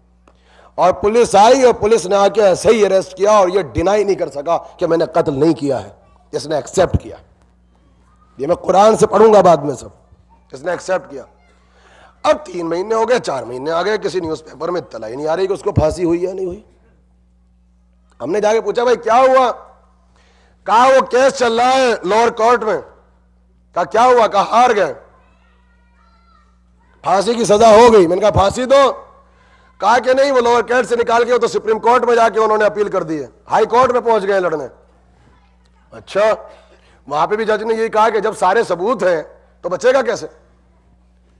और पुलिस आई और पुलिस ने आके ऐसे ही अरेस्ट किया, और ये डिनाई नहीं कर सका कि मैंने कत्ल नहीं किया है, इसने एक्सेप्ट किया। ये मैं कुरान से पढ़ूंगा बाद में, सब इसने एक्सेप्ट किया। अब 3 महीने हो गए, 4 महीने आ गए, किसी न्यूज़पेपर में इत्तला ही नहीं आ रही कि उसको फांसी हुई या नहीं हुई। हमने जाके पूछा भाई क्या हुआ, कहा वो केस चल रहा है लोअर कोर्ट में। कहा क्या हुआ, कहा हार गए, फांसी की सजा हो गई। मैंने कहा फांसी दो, कहा कि नहीं, वो लोअर कोर्ट से निकाल के वो तो सुप्रीम कोर्ट में जाके उन्होंने अपील कर दी है, हाई कोर्ट में पहुंच गए लड़ने। अच्छा, वहां पे भी जज ने यही कहा कि जब सारे सबूत हैं तो बचेगा कैसे,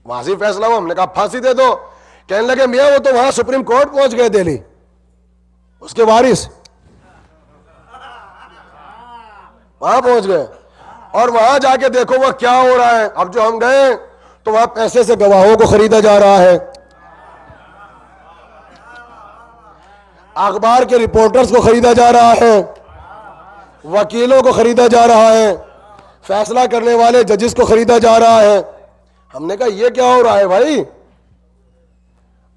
वहां से फैसला हुआ। हमने कहा फांसी दे दो। कहने लगे मियां वो तो वहां सुप्रीम कोर्ट पहुंच गए दिल्ली, उसके वारिस वहां पहुंच गए, और वहां जाके देखो वह क्या हो रहा है। अब जो हम गए तो वहां पैसे से गवाहों को खरीदा जा रहा है, अखबार के रिपोर्टर्स को खरीदा जा रहा है, वकीलों को खरीदा जा रहा है, फैसला करने वाले जजेस को खरीदा जा रहा है। हमने कहा ये क्या हो रहा है भाई।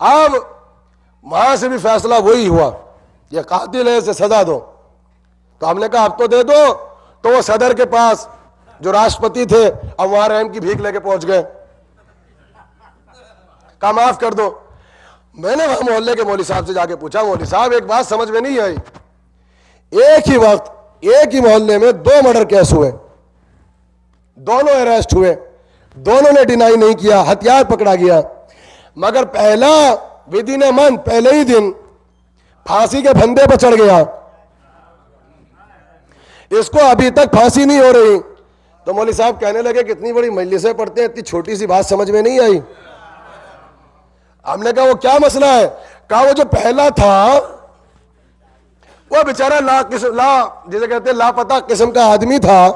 अब वहां से भी फैसला वही हुआ, ये कातिल है, इसे सजा दो। तो हमने कहा अब तो दे दो। तो वो सदर के पास जो राष्ट्रपति थे, अब वहां रहम की भीख लेके पहुंच गए, कहा माफ कर दो। मैंने वहां मोहल्ले के मौलवी साहब से जाके पूछा, मौलवी साहब एक बात समझ में नहीं आई, एक ही वक्त एक ही मोहल्ले में 2 मर्डर केस हुए, दोनों अरेस्ट हुए, दोनों ने डिनाई नहीं किया, हथियार पकड़ा गया, मगर पहला विदिन ए मंथ, पहले ही दिन फांसी के फंदे पर चढ़ गया, इसको अभी तक फांसी नहीं हो रही। तो मौलवी साहब कहने लगे कितनी बड़ी मजलिसें पढ़ते हैं, इतनी छोटी सी बात समझ में नहीं आई। हमने कहा वो क्या मसला है। कहा वो जो पहला था वो बेचारा जिसे कहते हैं लापता किस्म का आदमी था,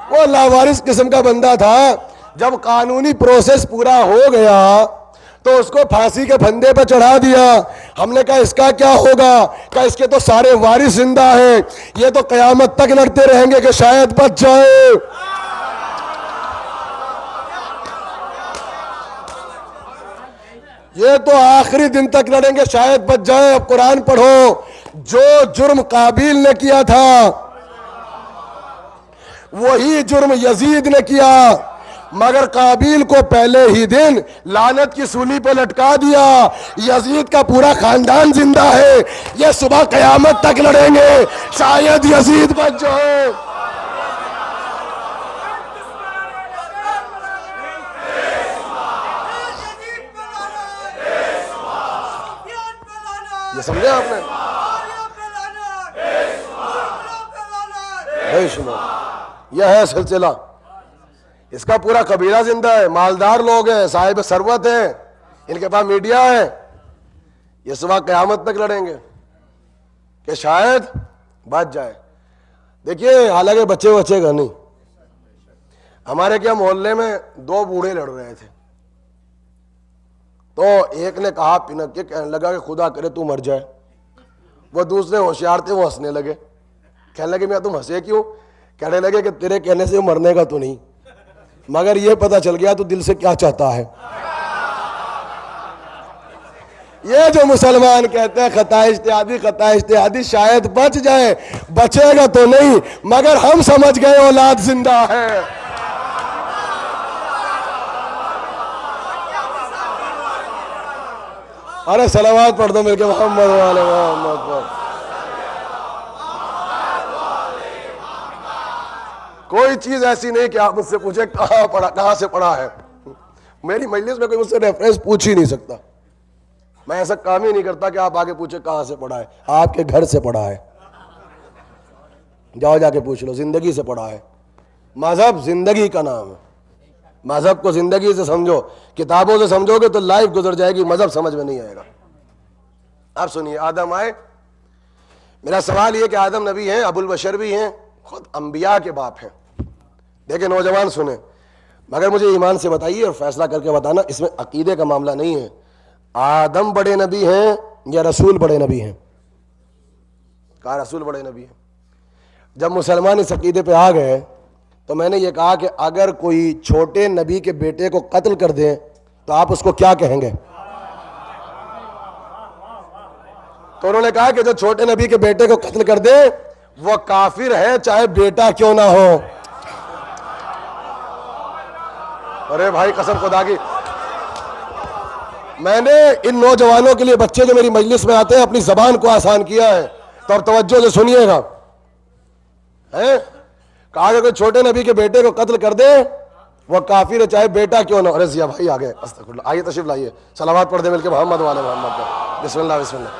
वो लावारिस किस्म का बंदा था। जब कानूनी प्रोसेस पूरा हो गया तो उसको फांसी के फंदे पर चढ़ा दिया। हमने कहा इसका क्या होगा, कहा इसके तो सारे वारिस जिंदा हैं, ये तो कयामत तक लड़ते रहेंगे कि शायद बच जाए। ये तो आखिरी दिन तक लड़ेंगे, शायद बच जाए। अब कुरान पढ़ो, जो जुर्म काबिल ने किया था वही जुर्म यजीद ने किया, मगर काबिल को पहले ही दिन लानत की सूली पर लटका दिया। यजीद का पूरा खानदान जिंदा है, ये सुबह कयामत तक लड़ेंगे, शायद यजीद बच जाए। ये समझे आपने? यह है सिलसिला, इसका पूरा कबीला जिंदा है, मालदार लोग हैं, साहिब सरवत हैं, इनके पास मीडिया है। ये सुबह कयामत तक लड़ेंगे कि शायद बच जाए। देखिए, हालांकि बच्चे का नहीं, हमारे क्या मोहल्ले में दो बूढ़े लड़ रहे थे, तो एक ने कहा पिनक के, कहने लगा कि खुदा करे तू मर जाए। वो दूसरे होशियार थे, वो हंसने लगे, कहने लगे मैं तुम हंसे क्यों? कहने लगे कि तेरे कहने से मरने का तो नहीं, मगर ये पता चल गया तू दिल से क्या चाहता है। ये जो मुसलमान कहते हैं खता इज्तिहादी, शायद बच जाए, बचेगा तो नहीं, मगर हम समझ गए औलाद जिंदा है। अरे सलावत पढ़ दो मिलके मोहम्मद वाले मोहम्मद पर। कोई चीज ऐसी नहीं कि आप मुझसे पूछे कहां से पढ़ा है। मेरी मजलिस में कोई मुझसे रेफरेंस पूछ ही नहीं सकता। मैं ऐसा काम ही नहीं करता कि आप आगे पूछे कहां से पढ़ा है। आपके घर से पढ़ा है, जाओ जाके पूछ लो, जिंदगी से पढ़ा है। मजहब जिंदगी का नाम है, मजहब को जिंदगी से समझो। किताबों से समझोगे तो लाइफ गुजर जाएगी, मजहब समझ में नहीं आएगा। आप सुनिए, आदम आए, मेरा सवाल यह कि आदम नबी हैं, अबुल बशर भी हैं, खुद अंबिया के बाप हैं। देखिए नौजवान सुने, मगर मुझे ईमान से बताइए और फैसला करके बताना, इसमें अकीदे का मामला नहीं है। आदम बड़े नबी हैं या रसूल बड़े नबी हैं? कहा रसूल बड़े नबी हैं। जब मुसलमान इस अकीदे पे आ गए तो मैंने ये कहा कि अगर कोई छोटे नबी के बेटे को कत्ल कर दे तो आप उसको क्या कहेंगे? तो उन्होंने कहा कि जो छोटे नबी के बेटे को कत्ल कर दे वो काफिर है, चाहे बेटा क्यों ना हो। अरे भाई कसम खुदा की, मैंने इन नौजवानों के लिए, बच्चे जो मेरी मजलिस में आते हैं, अपनी जबान को आसान किया है, तो अब तवज्जो से सुनिएगा। है कहा कि कोई छोटे नबी के बेटे को कत्ल कर दे वो काफिर है, चाहे बेटा क्यों ना। अरे जिया भाई आ गए, अस्तगफुरुल्लाह। आइए तशरीफ लाइए, सलावत पढ़ दे मिलके मोहम्मद वाले मोहम्मद पर। बिस्मिल्लाह बिस्मिल्लाह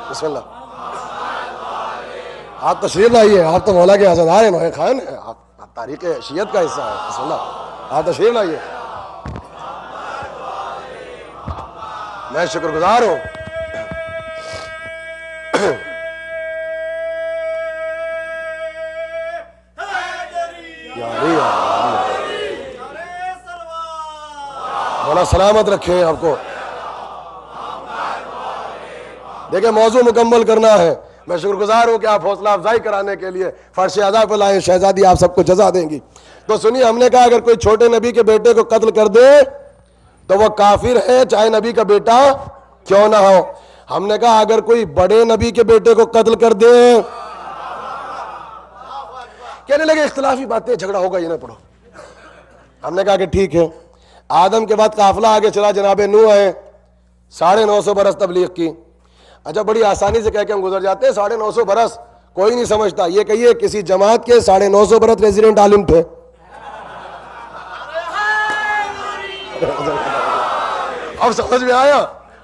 बिस्मिल्लाह। आप तशरीफ लाइए, आप तो मौला के आज़ादार हैं, नौहे खान है, आप तारीख शियत का हिस्सा है। बिस्मिल्लाह, आप तशरीफ लाइए, मैं शुक्रगुजार हूं। मौला सलामत रखे आपको। देखिए मौजू मुकम्मल करना है। मैं शुक्रगुजार हूं कि आप हौसला अफजाई कराने के लिए फर्श अदा पे लाए, शहजादी आप सबको जजा देंगी। तो सुनिए, हमने कहा अगर कोई छोटे नबी के बेटे को कत्ल कर दे तो वह काफिर है, चाहे नबी का बेटा क्यों ना हो। हमने कहा अगर कोई बड़े नबी के बेटे को कत्ल कर दे, कहने लगे इख्तिलाफी बातें, झगड़ा होगा, ये ना पढ़ो। हमने कहा कि ठीक है। आदम के बाद काफिला आगे चला, जनाबे नूह है, 950 बरस तबलीग की। अच्छा, बड़ी आसानी से कह के हम गुजर जाते हैं, 950 बरस कोई नहीं समझता। ये कहिए किसी जमात के 950 बरस रेजिडेंट आलिम थे। अब समझ में आया,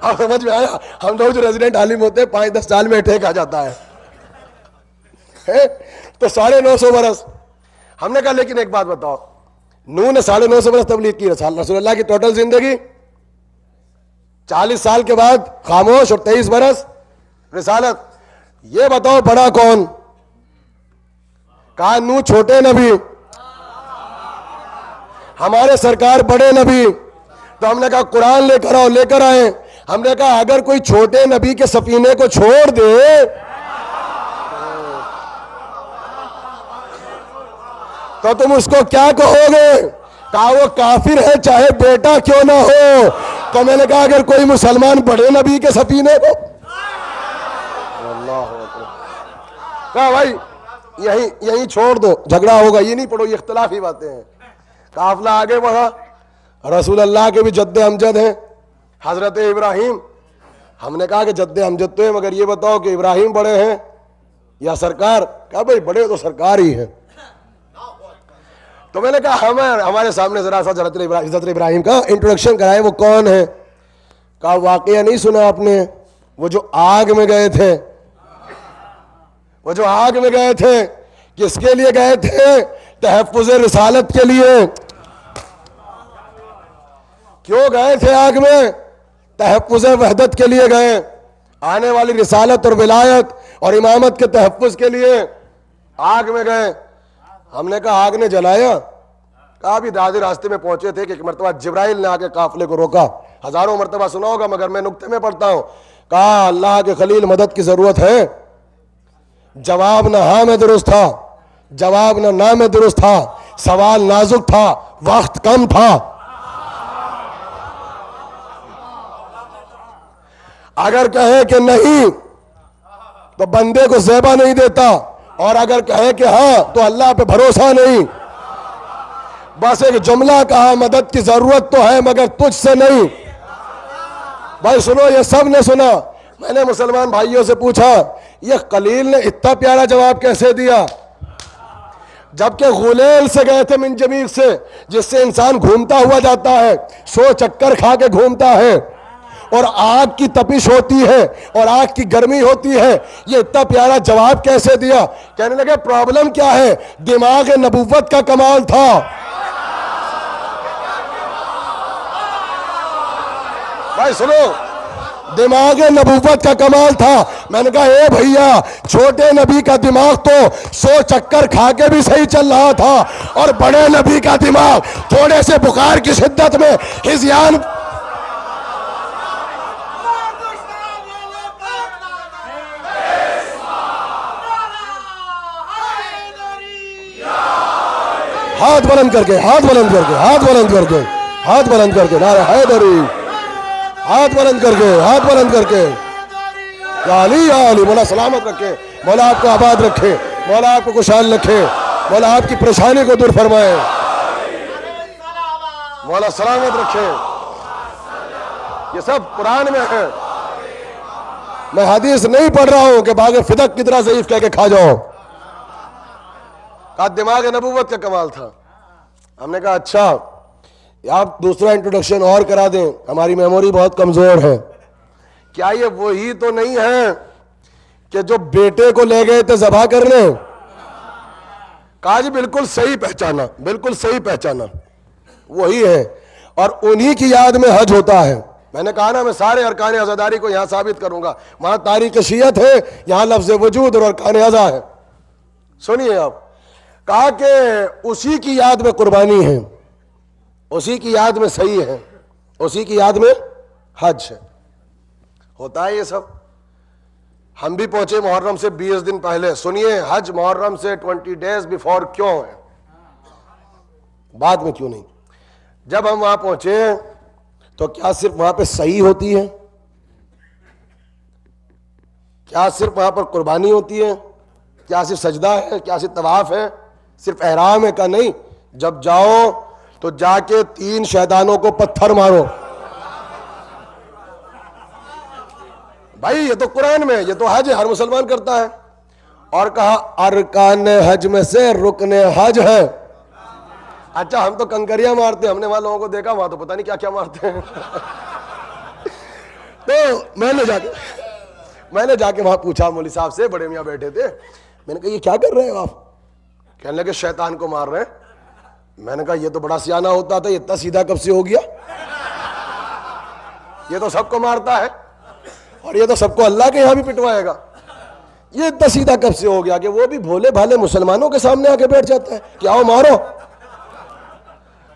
अब समझ में आया। हम लोग जो रेजिडेंट आलिम होते हैं 5-10 साल में ठेक आ जाता है, तो 950 बरस। हमने कहा लेकिन एक बात बताओ, नूह ने 950 बरस तबलीग की, रसूलुल्लाह की टोटल जिंदगी 40 साल के बाद खामोश और 23 बरस रिसालत। ये बताओ बड़ा कौन? कहा नूह छोटे नबी, हमारे सरकार बड़े नबी। तो हमने कहा कुरान लेकर आओ, लेकर आए। हमने कहा अगर कोई छोटे नबी के सफीने को छोड़ दे तो तुम उसको क्या कहोगे? कहा वो काफिर है, चाहे बेटा क्यों ना हो। तो मैंने कहा अगर कोई मुसलमान बड़े नबी के सफीने को, कहा भाई यही छोड़ दो, झगड़ा होगा, ये नहीं पढ़ो, ये इख्तिलाफी बातें हैं। काफिला आगे बढ़ा, रसूल अल्लाह के भी जद्दे अमजद हैं हजरत इब्राहिम। हमने कहा कि जद्दे अमजद तो है, मगर ये बताओ कि इब्राहिम बड़े हैं या सरकार? कहा भाई बड़े तो सरकार ही हैं। तो मैंने कहा हमारे सामने जरा सा हजरत इब्राहिम का इंट्रोडक्शन कराए, वो कौन है? कहा वाकया नहीं सुना आपने, वो जो आग में गए थे, वो जो आग में गए थे, किसके लिए गए थे? तहफ्फुज़ रिसालत के लिए। क्यों गए थे आग में? तहफ्फुज़ वहदत के लिए गए, आने वाली रिसालत और विलायत और इमामत के तहफ्फुज के लिए आग में गए। हमने कहा आग ने जलाया? कहा भी दादी रास्ते में पहुंचे थे कि एक मरतबा जिब्राइल ने आके काफिले को रोका। हजारों मरतबा सुना होगा मगर मैं नुक्ते में पढ़ता हूं। कहा अल्लाह के खलील मदद की जरूरत है? जवाब ना हाँ में दुरुस्त था, जवाब ना में दुरुस्त था, सवाल नाजुक था, वक्त कम था। अगर कहे कि नहीं तो बंदे को ज़ेबा नहीं देता, और अगर कहे कि हाँ तो अल्लाह पे भरोसा नहीं। बस एक जुमला कहा मदद की जरूरत तो है मगर तुझसे नहीं। भाई सुनो, ये सब ने सुना। मैंने मुसलमान भाइयों से पूछा ये खलील ने इतना प्यारा जवाब कैसे दिया, जबकि गुलेल से गए थे मिनजमीर से, जिससे इंसान घूमता हुआ जाता है, 100 चक्कर खा के घूमता है, और आग की तपिश होती है और आग की गर्मी होती है। ये इतना प्यारा जवाब कैसे दिया? कहने लगे प्रॉब्लम क्या है? दिमाग नबूवत का कमाल था। भाई सुनो, दिमाग नबूवत का कमाल था। मैंने कहा ए भैया, छोटे नबी का दिमाग तो 100 चक्कर खा के भी सही चल रहा था, और बड़े नबी का दिमाग थोड़े से बुखार की शिद्दत में हिज़यान। हाथ बुलंद करके, हाथ बुलंद करके, हाथ बुलंद करके, हाथ बुलंद करके, नारे हैदरी, हाथ बुलंद करके, हाथ बुलंद करके, या अली मौला सलामत रखे, मौला आपको आबाद रखे, मौला आपको खुशहाल रखे, मौला आपकी परेशानी को दूर फरमाए, मौला सलामत रखे। ये सब कुरान में है। मैं हदीस नहीं पढ़ रहा हूं कि बागे फिदक की तरह ज़ईफ कह के खा जाओ। का दिमाग नबूवत का कमाल था। हमने कहा अच्छा आप दूसरा इंट्रोडक्शन और करा दें, हमारी मेमोरी बहुत कमजोर है। क्या ये वही तो नहीं है कि जो बेटे को ले गए थे ज़बह करने? कहा जी बिल्कुल सही पहचाना, बिल्कुल सही पहचाना, वही है, और उन्हीं की याद में हज होता है। मैंने कहा ना मैं सारे अरकान अज़ादारी को यहां साबित करूंगा। वहां तारीख शियत है, यहां लफ्ज़ वजूद और अरकान अज़ा है। सुनिए आप, कहा कि उसी की याद में कुर्बानी है, उसी की याद में सही है, उसी की याद में हज है। होता है ये सब। हम भी पहुंचे मुहर्रम से 20 दिन पहले। सुनिए, हज मुहर्रम से 20 डेज बिफोर क्यों है, बाद में क्यों नहीं। जब हम वहां पहुंचे तो क्या सिर्फ वहां पे सही होती है? क्या सिर्फ वहां पर कुर्बानी होती है? क्या सिर्फ सजदा है? क्या सिर्फ तवाफ है? सिर्फ एहराम है? का नहीं। जब जाओ तो जाके 3 शैतानों को पत्थर मारो। भाई ये तो कुरान में, ये तो हज है, हर मुसलमान करता है। और कहा अरकान हज में से रुकन हज है। अच्छा हम तो कंकरियां मारते हैं, हमने वहां लोगों को देखा, वहां तो पता नहीं क्या क्या मारते हैं। तो मैंने जाके वहां पूछा मौलवी साहब से, बड़े मियाँ बैठे थे। मैंने कहा ये क्या कर रहे हो आप? कहने लगे शैतान को मार रहे हैं। मैंने कहा ये तो बड़ा सियाना होता था, ये इतना सीधा कब से हो गया? ये तो सबको मारता है और ये तो सबको अल्लाह के यहां भी पिटवाएगा। ये इतना सीधा कब से हो गया कि वो भी भोले भाले मुसलमानों के सामने आके बैठ जाता है कि आओ मारो।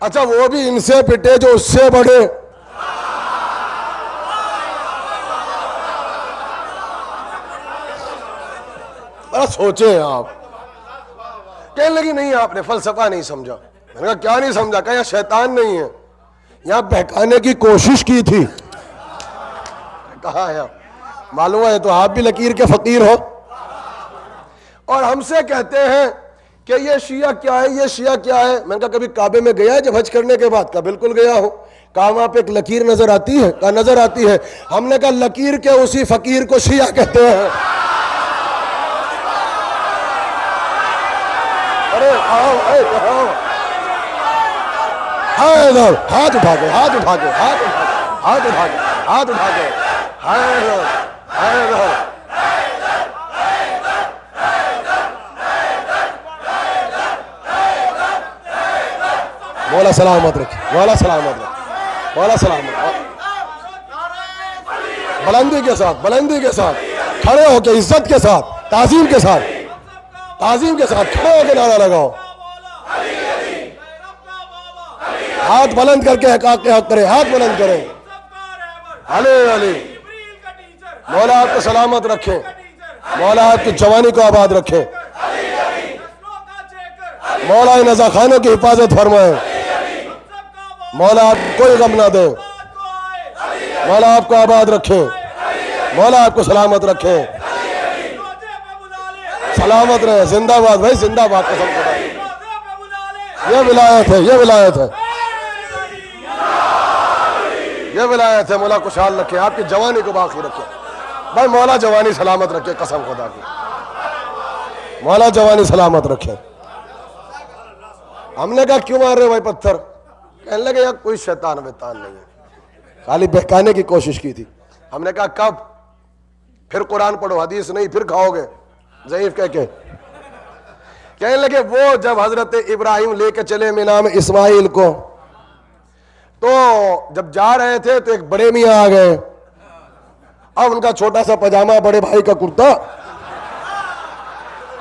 अच्छा वो भी इनसे पिटे जो उससे बड़े। बड़ा सोचे आप। कहने लगी नहीं आपने फलसफा नहीं समझा। मैंने कहा क्या नहीं समझा? कहा शैतान नहीं है, यहां बहकाने की कोशिश की थी। कहा है मालूम है तो आप भी लकीर के फकीर हो और हमसे कहते हैं कि ये शिया क्या है, ये शिया क्या है। मैंने कहा कभी काबे में गया है जब हज करने के बाद? कहा बिल्कुल गया हूं। कहा वहां पे एक लकीर नजर आती है? कहा नजर आती है। हमने कहा लकीर के उसी फकीर को शिया कहते हैं। अरे आओ, आओ। हाथ उठा के, हाथ उठा के, हाथ उठा के, हाथ उठा के, हाथ उठा के, मौला सलामत रखे, मौला सलामत रखे, मौला सलामत। बुलंदी के साथ, बुलंदी के साथ खड़े होके, इज्जत के साथ, ताजीम के साथ, ताजीम के साथ खड़े होके नारा लगाओ। हाथ बुलंद करके हक करें, हाथ बुलंद करें। अले अले। मौला आपको सलामत रखे, मौला आपकी जवानी को आबाद रखे, मौला इन नज़ा खानों की हिफाजत फरमाए, मौला आप कोई गम ना दे, मौला आपको आबाद रखे, मौला आपको सलामत रखे, सलामत रहे। जिंदाबाद भाई, जिंदाबाद। कसम खुदा, ये विलायत है, ये विलायत है, ये विलायत है। मौला खुशहाल रखे, आपकी जवानी को बाकी रखे भाई। मौला जवानी सलामत रखे, कसम खुदा की, मौला जवानी सलामत रखे। हमने कहा क्यों मार रहे हो भाई पत्थर? कहने लगे यार कोई शैतान वैतान नहीं है, खाली बहकाने की कोशिश की थी। हमने कहा कब? फिर कुरान पढ़ो, हदीस नहीं, फिर खाओगे ज़ईफ कह के। कहने लगे वो जब हजरत इब्राहिम लेके चले मिना में इस्माइल को, तो जब जा रहे थे तो एक बड़े मियाँ आ गए। अब उनका छोटा सा पजामा, बड़े भाई का कुर्ता।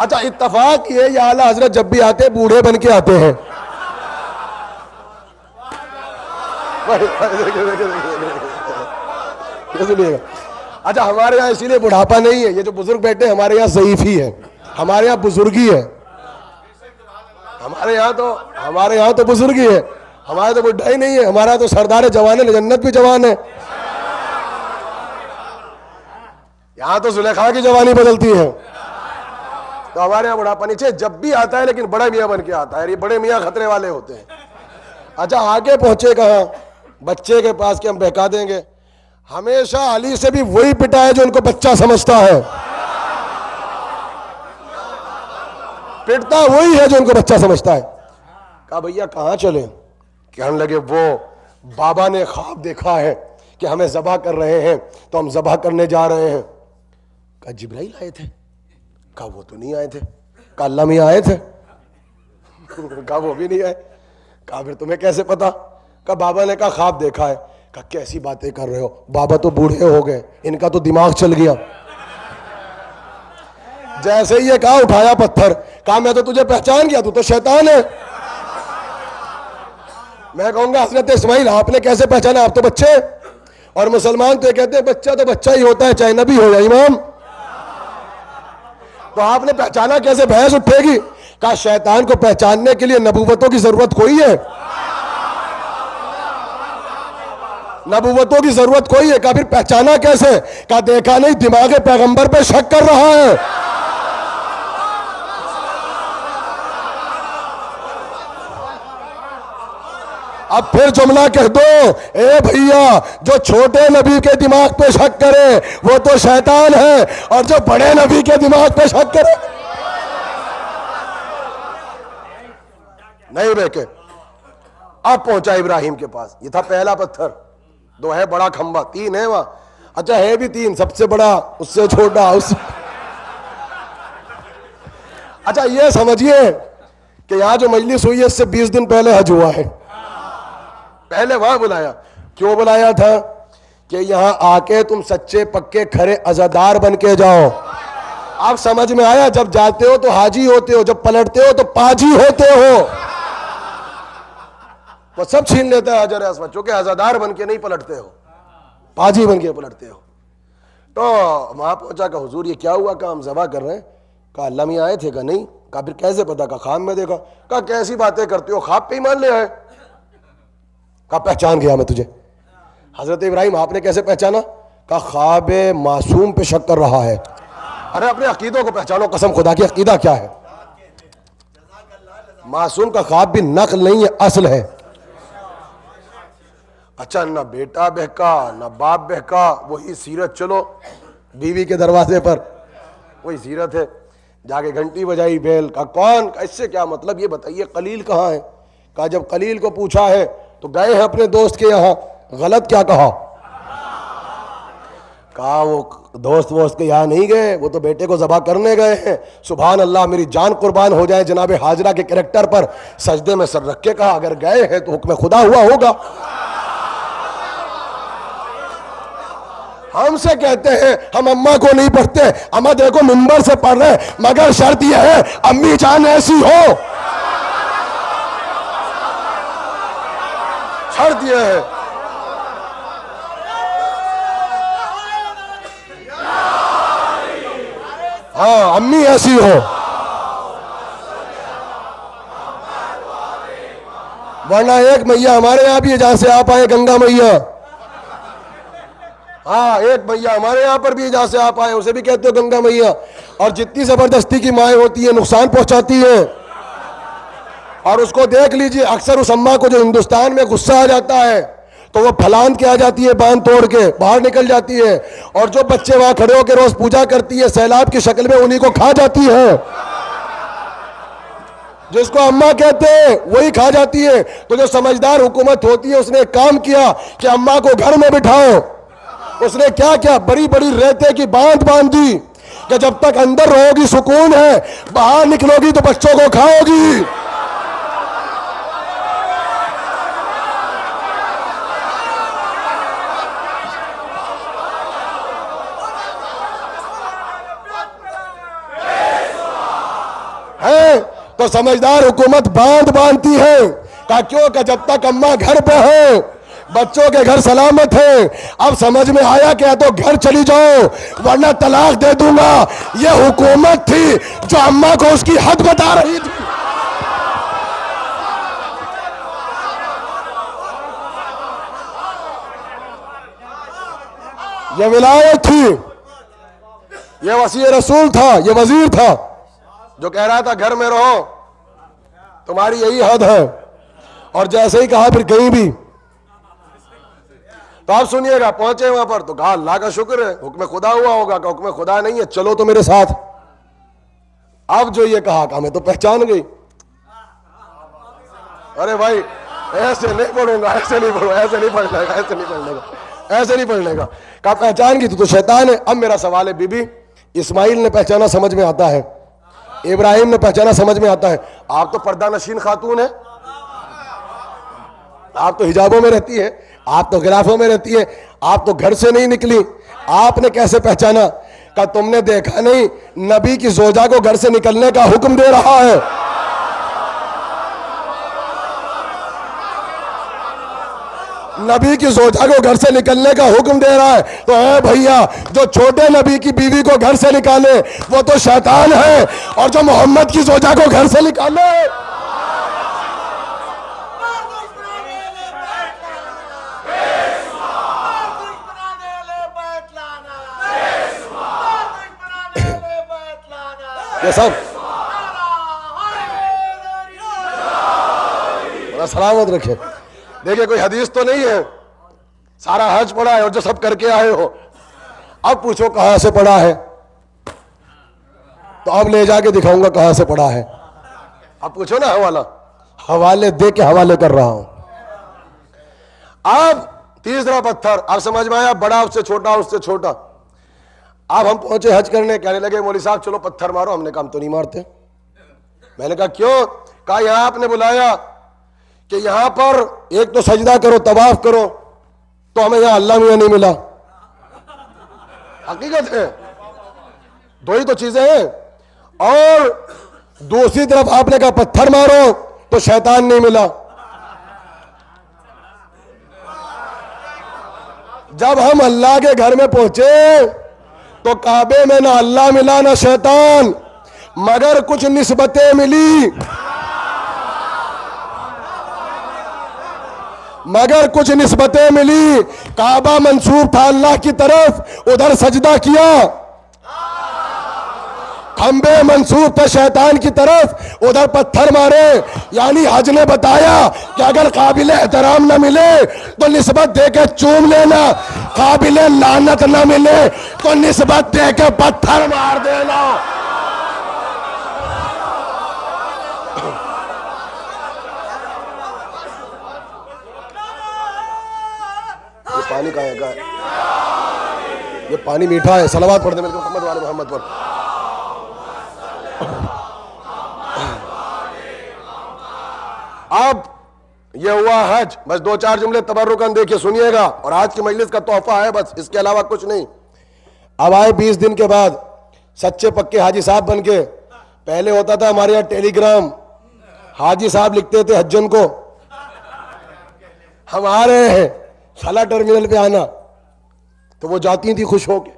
अच्छा इत्तफाक ये आला हजरत जब भी आते बूढ़े बन के आते हैं। अच्छा हमारे यहाँ इसीलिए बुढ़ापा नहीं है, ये जो बुजुर्ग बैठे हमारे यहाँ ज़ईफ ही है, हमारे यहाँ बुजुर्गी है, हमारे यहाँ तो बुजुर्गी है, हमारे तो बुढ़ा ही नहीं है, हमारा तो सरदार जवान है, जन्नत भी जवान है। यहाँ तो जुलेखा की जवानी बदलती है, तो हमारे यहाँ बुढ़ापा नहीं चाहिए। जब भी आता है लेकिन बड़ा मियाँ बन के आता है, ये बड़े मियाँ खतरे वाले होते हैं। अच्छा आगे पहुंचे कहाँ? बच्चे के पास कि हम बहका देंगे। हमेशा अली से भी वही पिटा है जो उनको बच्चा समझता है, पिटता वही है जो उनको बच्चा समझता है। कहा भैया कहाँ चले? कहने लगे वो बाबा ने ख्वाब देखा है कि हमें ज़बह कर रहे हैं, तो हम ज़बह करने जा रहे हैं। कहा जिब्राइल आए थे? कहा वो तो नहीं आए थे। कहा अल्लाह मियां आए थे? कहा वो भी नहीं आए। कहा फिर तुम्हें कैसे पता? कहा बाबा ने कहा ख्वाब देखा है। कहा कैसी बातें कर रहे हो, बाबा तो बूढ़े हो गए, इनका तो दिमाग चल गया। जैसे ही ये कहा उठाया पत्थर, कहा मैं तो तुझे पहचान गया, तू तो शैतान है। मैं कहूंगा हजरत इस्माइल आपने कैसे पहचाना, आप तो बच्चे। और मुसलमान तो ये कहते हैं बच्चा तो बच्चा ही होता है, चाहे नबी हो या इमाम। तो आपने पहचाना कैसे? बहस उठेगी। कहा शैतान को पहचानने के लिए नबूवतों की जरूरत कोई है? नबूवतों की जरूरत कोई है? कहा फिर पहचाना कैसे? कहा देखा नहीं, दिमाग पैगंबर पे शक कर रहा है। अब फिर जुमला कह दो, ए भैया जो छोटे नबी के दिमाग पे शक करे वो तो शैतान है, और जो बड़े नबी के दिमाग पे शक करे नहीं बेके। अब पहुंचा इब्राहिम के पास, ये था पहला पत्थर, दो है बड़ा खंबा, तीन है वहां। अच्छा है भी तीन, सबसे बड़ा उससे छोटा उससे। अच्छा ये समझिए कि यहां जो मजलिस हुई है इससे 20 दिन पहले हज हुआ है। पहले वहां बुलाया, क्यों बुलाया था? कि यहां आके तुम सच्चे पक्के खरे अज़ादार बन के जाओ। अब समझ में आया, जब जाते हो तो हाजी होते हो, जब पलटते हो तो पाजी होते हो। वो सब छीन लेता है हजर अस्वद, चूंकि अज़ादार बन के नहीं पलटते हो, पाजी बन के पलटते हो। तो वहां पहुंचा का हुजूर ये क्या हुआ? कहा हम ज़बह कर रहे हैं। कहा अल्लाह मियां आए थे? कहा नहीं। कहा फिर कैसे पता? कहा ख्वाब में देखा। कहा कैसी बातें करते हो, ख्वाब पे ही मान ले आए। कहा पहचान गया मैं तुझे। हजरत इब्राहिम आपने कैसे पहचाना? कहा ख्वाब मासूम पे शक कर रहा है। अरे अपने अकीदों को पहचानो, कसम खुदा की अकीदा क्या है? मासूम का ख्वाब भी नकल नहीं है, असल है। अच्छा, ना बेटा बहका ना बाप बहका, वही सीरत। चलो बीवी के दरवाजे पर वही सीरत है, जाके घंटी बजाई बेल का, कौन का, इससे क्या मतलब, ये बताइए कलील कहाँ है। कहा जब कलील को पूछा है तो गए हैं अपने दोस्त के यहाँ, गलत क्या कहा। कहा वो दोस्त वोस्त के यहाँ नहीं गए, वो तो बेटे को ज़बा करने गए हैं। सुभान अल्लाह, मेरी जान कुर्बान हो जाए जनाब हाजरा के कैरेक्टर पर, सजदे में सर रख के कहा अगर गए हैं तो हुक्म खुदा हुआ होगा। हमसे कहते हैं हम अम्मा को नहीं पढ़ते, अम्मा देखो मिंबर से पढ़ रहे, मगर शर्त यह है अम्मी जान ऐसी हो, शर्त यह है। हाँ, अम्मी ऐसी हो, वरना एक मैया हमारे यहाँ भी है जहां से आप आए, गंगा मैया। हाँ, एक मैया हमारे यहाँ पर भी जहां से आप आए, उसे भी कहते हो गंगा मैया। और जितनी जबरदस्ती की माएँ होती है, नुकसान पहुंचाती है। और उसको देख लीजिए, अक्सर उस अम्मा को जो हिंदुस्तान में गुस्सा आ जाता है तो वो फलान के आ जाती है, बांध तोड़ के बाहर निकल जाती है। और जो बच्चे वहां खड़े होकर रोज पूजा करती है, सैलाब की शक्ल में उन्हीं को खा जाती है। जिसको अम्मा कहते हैं वही खा जाती है। तो जो समझदार हुकूमत होती है, उसने एक काम किया कि अम्मा को घर में बिठाओ। उसने क्या क्या, बड़ी बड़ी रेते की बांध बांधी कि जब तक अंदर रहोगी सुकून है, बाहर निकलोगी तो बच्चों को खाओगी। है तो समझदार हुकूमत बांध बांधती है। कहा क्यों, का जब तक अम्मा घर पे हो, बच्चों के घर सलामत है। अब समझ में आया कि या तो घर चली जाओ वरना तलाक दे दूंगा। ये हुकूमत थी जो अम्मा को उसकी हद बता रही थी। ये विलायत थी, ये वसी रसूल था, ये वजीर था जो कह रहा था घर में रहो, तुम्हारी यही हद है। और जैसे ही कहा फिर कहीं भी, तो आप सुनिएगा, पहुंचे वहां पर तो कहा अल्लाह का शुक्र है, हुक्म खुदा हुआ होगा। का हुक्म खुदा नहीं है, चलो तो मेरे साथ। अब जो ये कहा मैं तो पहचान गई। अरे भाई ऐसे नहीं पढ़ूंगा, ऐसे नहीं पढ़ूंगा, ऐसे नहीं पढ़ने का, ऐसे नहीं पढ़ने का, ऐसे नहीं पढ़ने का। कहा पहचान गई तो शैतान है। अब मेरा सवाल है, बीबी इस्माइल ने पहचाना, समझ में आता है, इब्राहिम ने पहचाना, समझ में आता है, आप तो पर्दा नशीन खातून है, आप तो हिजाबों में रहती है, आप तो गिलाफों में रहती है, आप तो घर से नहीं निकली, आपने कैसे पहचाना? का तुमने देखा नहीं नबी की जोजा को घर से निकलने का हुक्म दे रहा है। नबी की जोजा को घर से निकलने का हुक्म दे रहा है। तो है भैया, जो छोटे नबी की बीवी को घर से निकाले वो तो शैतान है, और जो मोहम्मद की जोजा को घर से निकाले ये सब सलामत रखे। देखिए कोई हदीस तो नहीं है, सारा हज पढ़ा है और जो सब करके आए हो। अब पूछो कहां से पढ़ा है, तो अब ले जाके दिखाऊंगा कहां से पढ़ा है। अब पूछो ना हवाला, हवाले दे के हवाले कर रहा हूं। अब तीसरा पत्थर, अब समझ में आया, बड़ा उससे छोटा, उससे छोटा। अब हम पहुंचे हज करने, कहने लगे मौलवी साहब चलो पत्थर मारो। हमने कहा हम तो नहीं मारते। मैंने कहा क्यों? कहा यहां आपने बुलाया कि यहां पर एक तो सजदा करो, तवाफ करो, तो हमें यहां अल्लाह मियां नहीं मिला। हकीकत है, दो ही तो चीजें हैं। और दूसरी तरफ आपने कहा पत्थर मारो तो शैतान नहीं मिला। जब हम अल्लाह के घर में पहुंचे तो काबे में ना अल्लाह मिला ना शैतान, मगर कुछ निस्बतें मिली, मगर कुछ निस्बतें मिली। काबा मंसूब था अल्लाह की तरफ, उधर सजदा किया। खंबे मंसूब थे शैतान की तरफ, उधर पत्थर मारे। यानी हज ने बताया कि अगर काबिल एहतराम न मिले तो निस्बत दे के चूम लेना, काबिल लानत न मिले तो निस्बत दे के पत्थर मार देना। ये पानी कहाँ है? ये पानी मीठा है। सलावत पढ़ दे मेरे मोहम्मद वाले मोहम्मद पर। अब ये हुआ हज। बस 2-4 जुमले तबर्रुकन देखिए, सुनिएगा, और आज की मजलिस का तोहफा है बस, इसके अलावा कुछ नहीं। अब आए 20 दिन के बाद सच्चे पक्के हाजी साहब बन के। पहले होता था हमारे यहाँ टेलीग्राम, हाजी साहब लिखते थे हज्जन को, हम आ रहे हैं, साला टर्मिनल पे आना, तो वो जाती थी खुश होके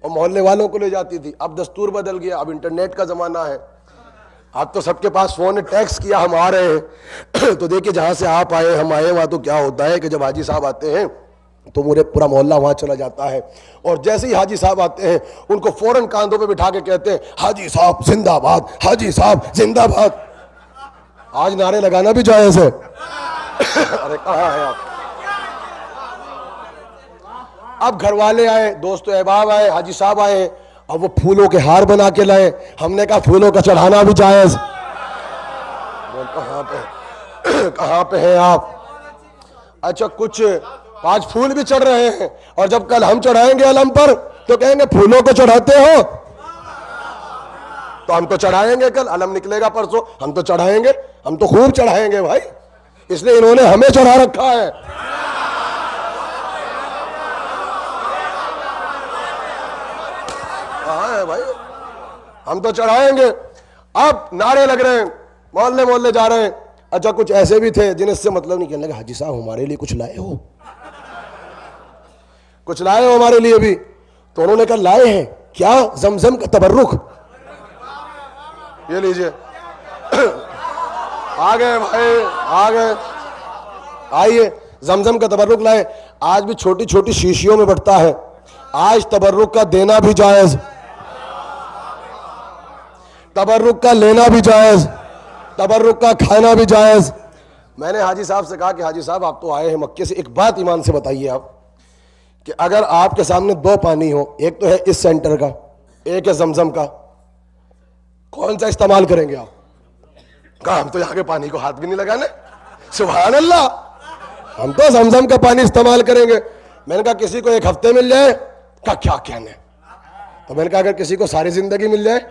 और मोहल्ले वालों को ले जाती थी। अब दस्तूर बदल गया, अब इंटरनेट का जमाना है, अब तो सबके पास फोन है, टैक्स किया हम आ रहे हैं। तो देखिए जहां से आप आए हम आए, वहां तो क्या होता है कि जब हाजी साहब आते हैं तो मुझे पूरा मोहल्ला वहां चला जाता है, और जैसे ही हाजी साहब आते हैं उनको फौरन कांधों पे बिठा के कहते हैं हाजी साहब जिंदाबाद, हाजी साहब जिंदाबाद। आज नारे लगाना भी जायज है। अरे कहाँ है आप? अब घर वाले आए, दोस्त अहबाब आए, हाजी साहब आए, अब वो फूलों के हार बना के लाए। हमने कहा फूलों का चढ़ाना भी जायज। कहाँ पे हैं आप? अच्छा कुछ 5 फूल भी चढ़ रहे हैं, और जब कल हम चढ़ाएंगे अलम पर तो कहेंगे फूलों को चढ़ाते हो, तो हम तो चढ़ाएंगे, कल अलम निकलेगा परसों, हम तो चढ़ाएंगे, हम तो खूब चढ़ाएंगे भाई, इसलिए इन्होंने हमें चढ़ा रखा है। कहाँ है भाई? हम तो चढ़ाएंगे। अब नारे लग रहे हैं, मोहल्ले मोहल्ले जा रहे हैं। अच्छा कुछ ऐसे भी थे जिन्हें इससे मतलब नहीं, कहने लगे हाजी साहब हमारे लिए कुछ लाए हो, कुछ लाए हो हमारे लिए भी? तो उन्होंने कहा लाए हैं क्या? जमजम का तबर्रुक। ये लीजिए। आ गए भाई, आ गए, आइए, जमजम का तबर्रुक लाए। आज भी छोटी छोटी शीशियों में बटता है। आज तबर्रुक का देना भी जायज, तबर्रुक का लेना भी जायज, तबर्रुक का खाना भी जायज। मैंने हाजी साहब से कहा कि हाजी साहब आप तो आए हैं मक्के से, एक बात ईमान से बताइए आप कि अगर आपके सामने 2 पानी हो, एक तो है इस सेंटर का, एक है जमजम का, कौन सा इस्तेमाल करेंगे आप? कहा हम तो यहाँ के पानी को हाथ भी नहीं लगाने, सुभान अल्लाह, हम तो जमजम का पानी इस्तेमाल करेंगे। मैंने कहा किसी को 1 हफ्ते मिल जाए, का क्या कहने? तो मैंने कहा अगर किसी को सारी जिंदगी मिल जाए।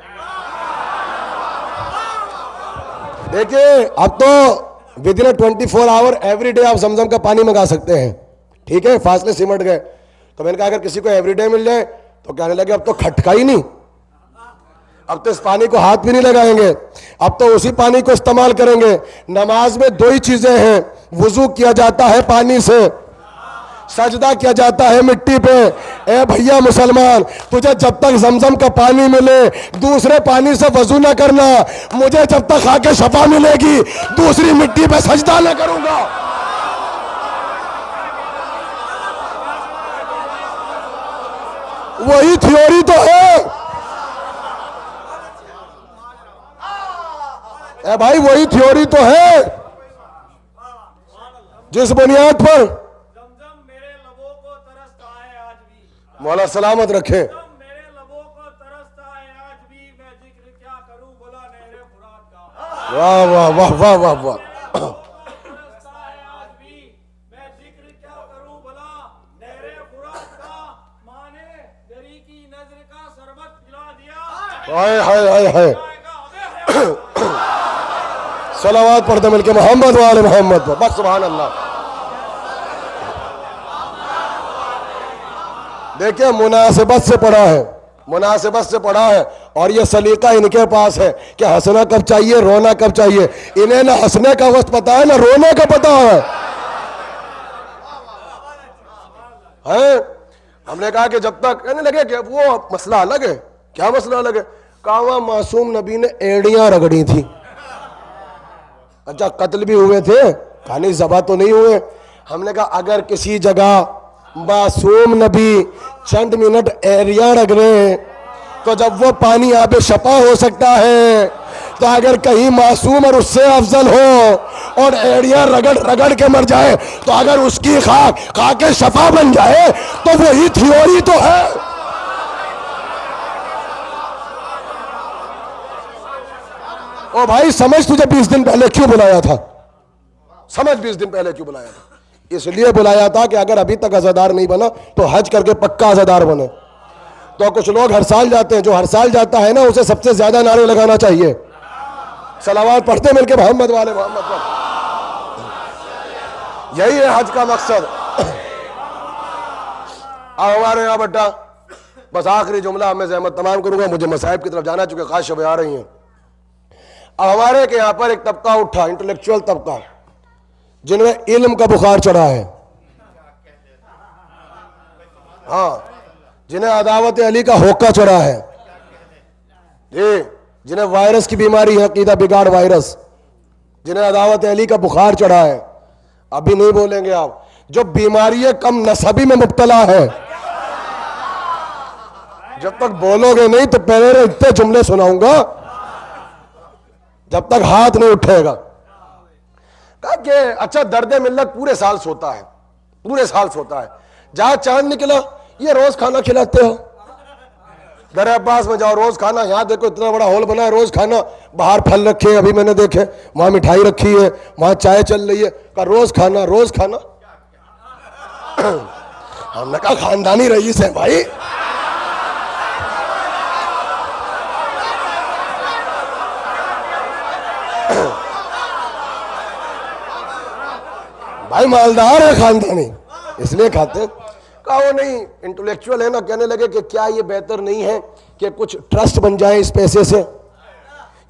देखिए अब तो विद इन 24 आवर एवरीडे आप जमजम का पानी मंगा सकते हैं, ठीक है, फासले सिमट गए। तो मैंने कहा अगर किसी को एवरीडे मिल जाए, तो कहने लगे अब तो खटका ही नहीं, अब तो इस पानी को हाथ भी नहीं लगाएंगे, अब तो उसी पानी को इस्तेमाल करेंगे। नमाज में 2 ही चीजें हैं, वुजू किया जाता है पानी से, सजदा किया जाता है मिट्टी पे। ए भैया मुसलमान, तुझे जब तक जमजम का पानी मिले दूसरे पानी से वजू ना करना, मुझे जब तक आके शफा मिलेगी दूसरी मिट्टी पे सजदा ना करूंगा। वही थ्योरी तो है ए भाई, वही थ्योरी तो है जिस बुनियाद पर मौला सलामत रखे। मेरे लबों को तरसता है आज भी, मैं जिक्र क्या करूं बोला नहरे फुरात का। वाह वाह वाह वाह वाह वाह। तरसता है आज भी, मैं जिक्र क्या करूं बोला नहरे फुरात का। माँ ने दरी की नजर का शरबत पिला दिया। हाय हाय हाय हाय। सलावत पढ़ते मिलके मोहम्मद वाले मोहम्मद पर, बस सुभान अल्लाह। देखिए मुनासिबत से पढ़ा है, मुनासिबत से पढ़ा है, और ये सलीका इनके पास है कि हंसना कब चाहिए, रोना कब चाहिए। इन्हें ना हंसने का वक्त पता है ना रोने का पता है। हमने कहा कि जब तक कहने लगे कि वो मसला अलग है। क्या मसला अलग है? कहा मासूम नबी ने एड़ियां रगड़ी थी। अच्छा कत्ल भी हुए थे, खाली ज़बा तो नहीं हुए। हमने कहा अगर किसी जगह मासूम नबी चंद मिनट एड़ियां रग रहे हैं तो जब वो पानी आबे शफा हो सकता है, तो अगर कहीं मासूम और उससे अफजल हो और एड़ियां रगड़ रगड़ के मर जाए, तो अगर उसकी खाक खाके शफा बन जाए तो वही थ्योरी तो है। ओ भाई समझ, तुझे 20 दिन पहले क्यों बुलाया था? समझ 20 दिन पहले क्यों बुलाया था? इसलिए बुलाया था कि अगर अभी तक अज़ादार नहीं बना तो हज करके पक्का अज़ादार बने। तो कुछ लोग हर साल जाते हैं, जो हर साल जाता है ना उसे सबसे ज्यादा नारे लगाना चाहिए। सलावात पढ़ते मिलके मोहम्मद वाले मोहम्मद पर। यही है हज का मकसद। अब हमारे यहाँ बेटा बस आखिरी जुमला मैं ज़हमत तमाम करूंगा, मुझे मसाइब की तरफ जाना, चूंकि खास शब आ रही हैं। अब हमारे के यहाँ पर एक तबका उठा, इंटेलेक्चुअल तबका, जिनमें इल्म का बुखार चढ़ा है, हाँ, जिन्हें अदावत अली का होका चढ़ा है, जी, जिन्हें वायरस की बीमारी है, अकीदा बिगाड़ वायरस, जिन्हें अदावत अली का बुखार चढ़ा है। अभी नहीं बोलेंगे आप, जो बीमारी कम नसबी में मुब्तला है, जब तक बोलोगे नहीं तो पहले इतने जुमले सुनाऊंगा जब तक हाथ नहीं उठेगा। कहा कि अच्छा दर्द मिल्लत पूरे साल सोता है, पूरे साल सोता है, जहां चांद निकला ये रोज खाना खिलाते हो, दर अब्बास में जाओ रोज खाना, यहां देखो इतना बड़ा हॉल बना है रोज खाना, बाहर फल रखे हैं अभी मैंने देखे, वहां मिठाई रखी है, वहां चाय चल रही है, कहा रोज खाना रोज खाना। हमने कहा खानदानी रईस है भाई, भाई मालदार है खानदानी इसलिए खाते। कहा वो नहीं इंटेलेक्चुअल है ना, कहने लगे कि क्या ये बेहतर नहीं है कि कुछ ट्रस्ट बन जाए इस पैसे से,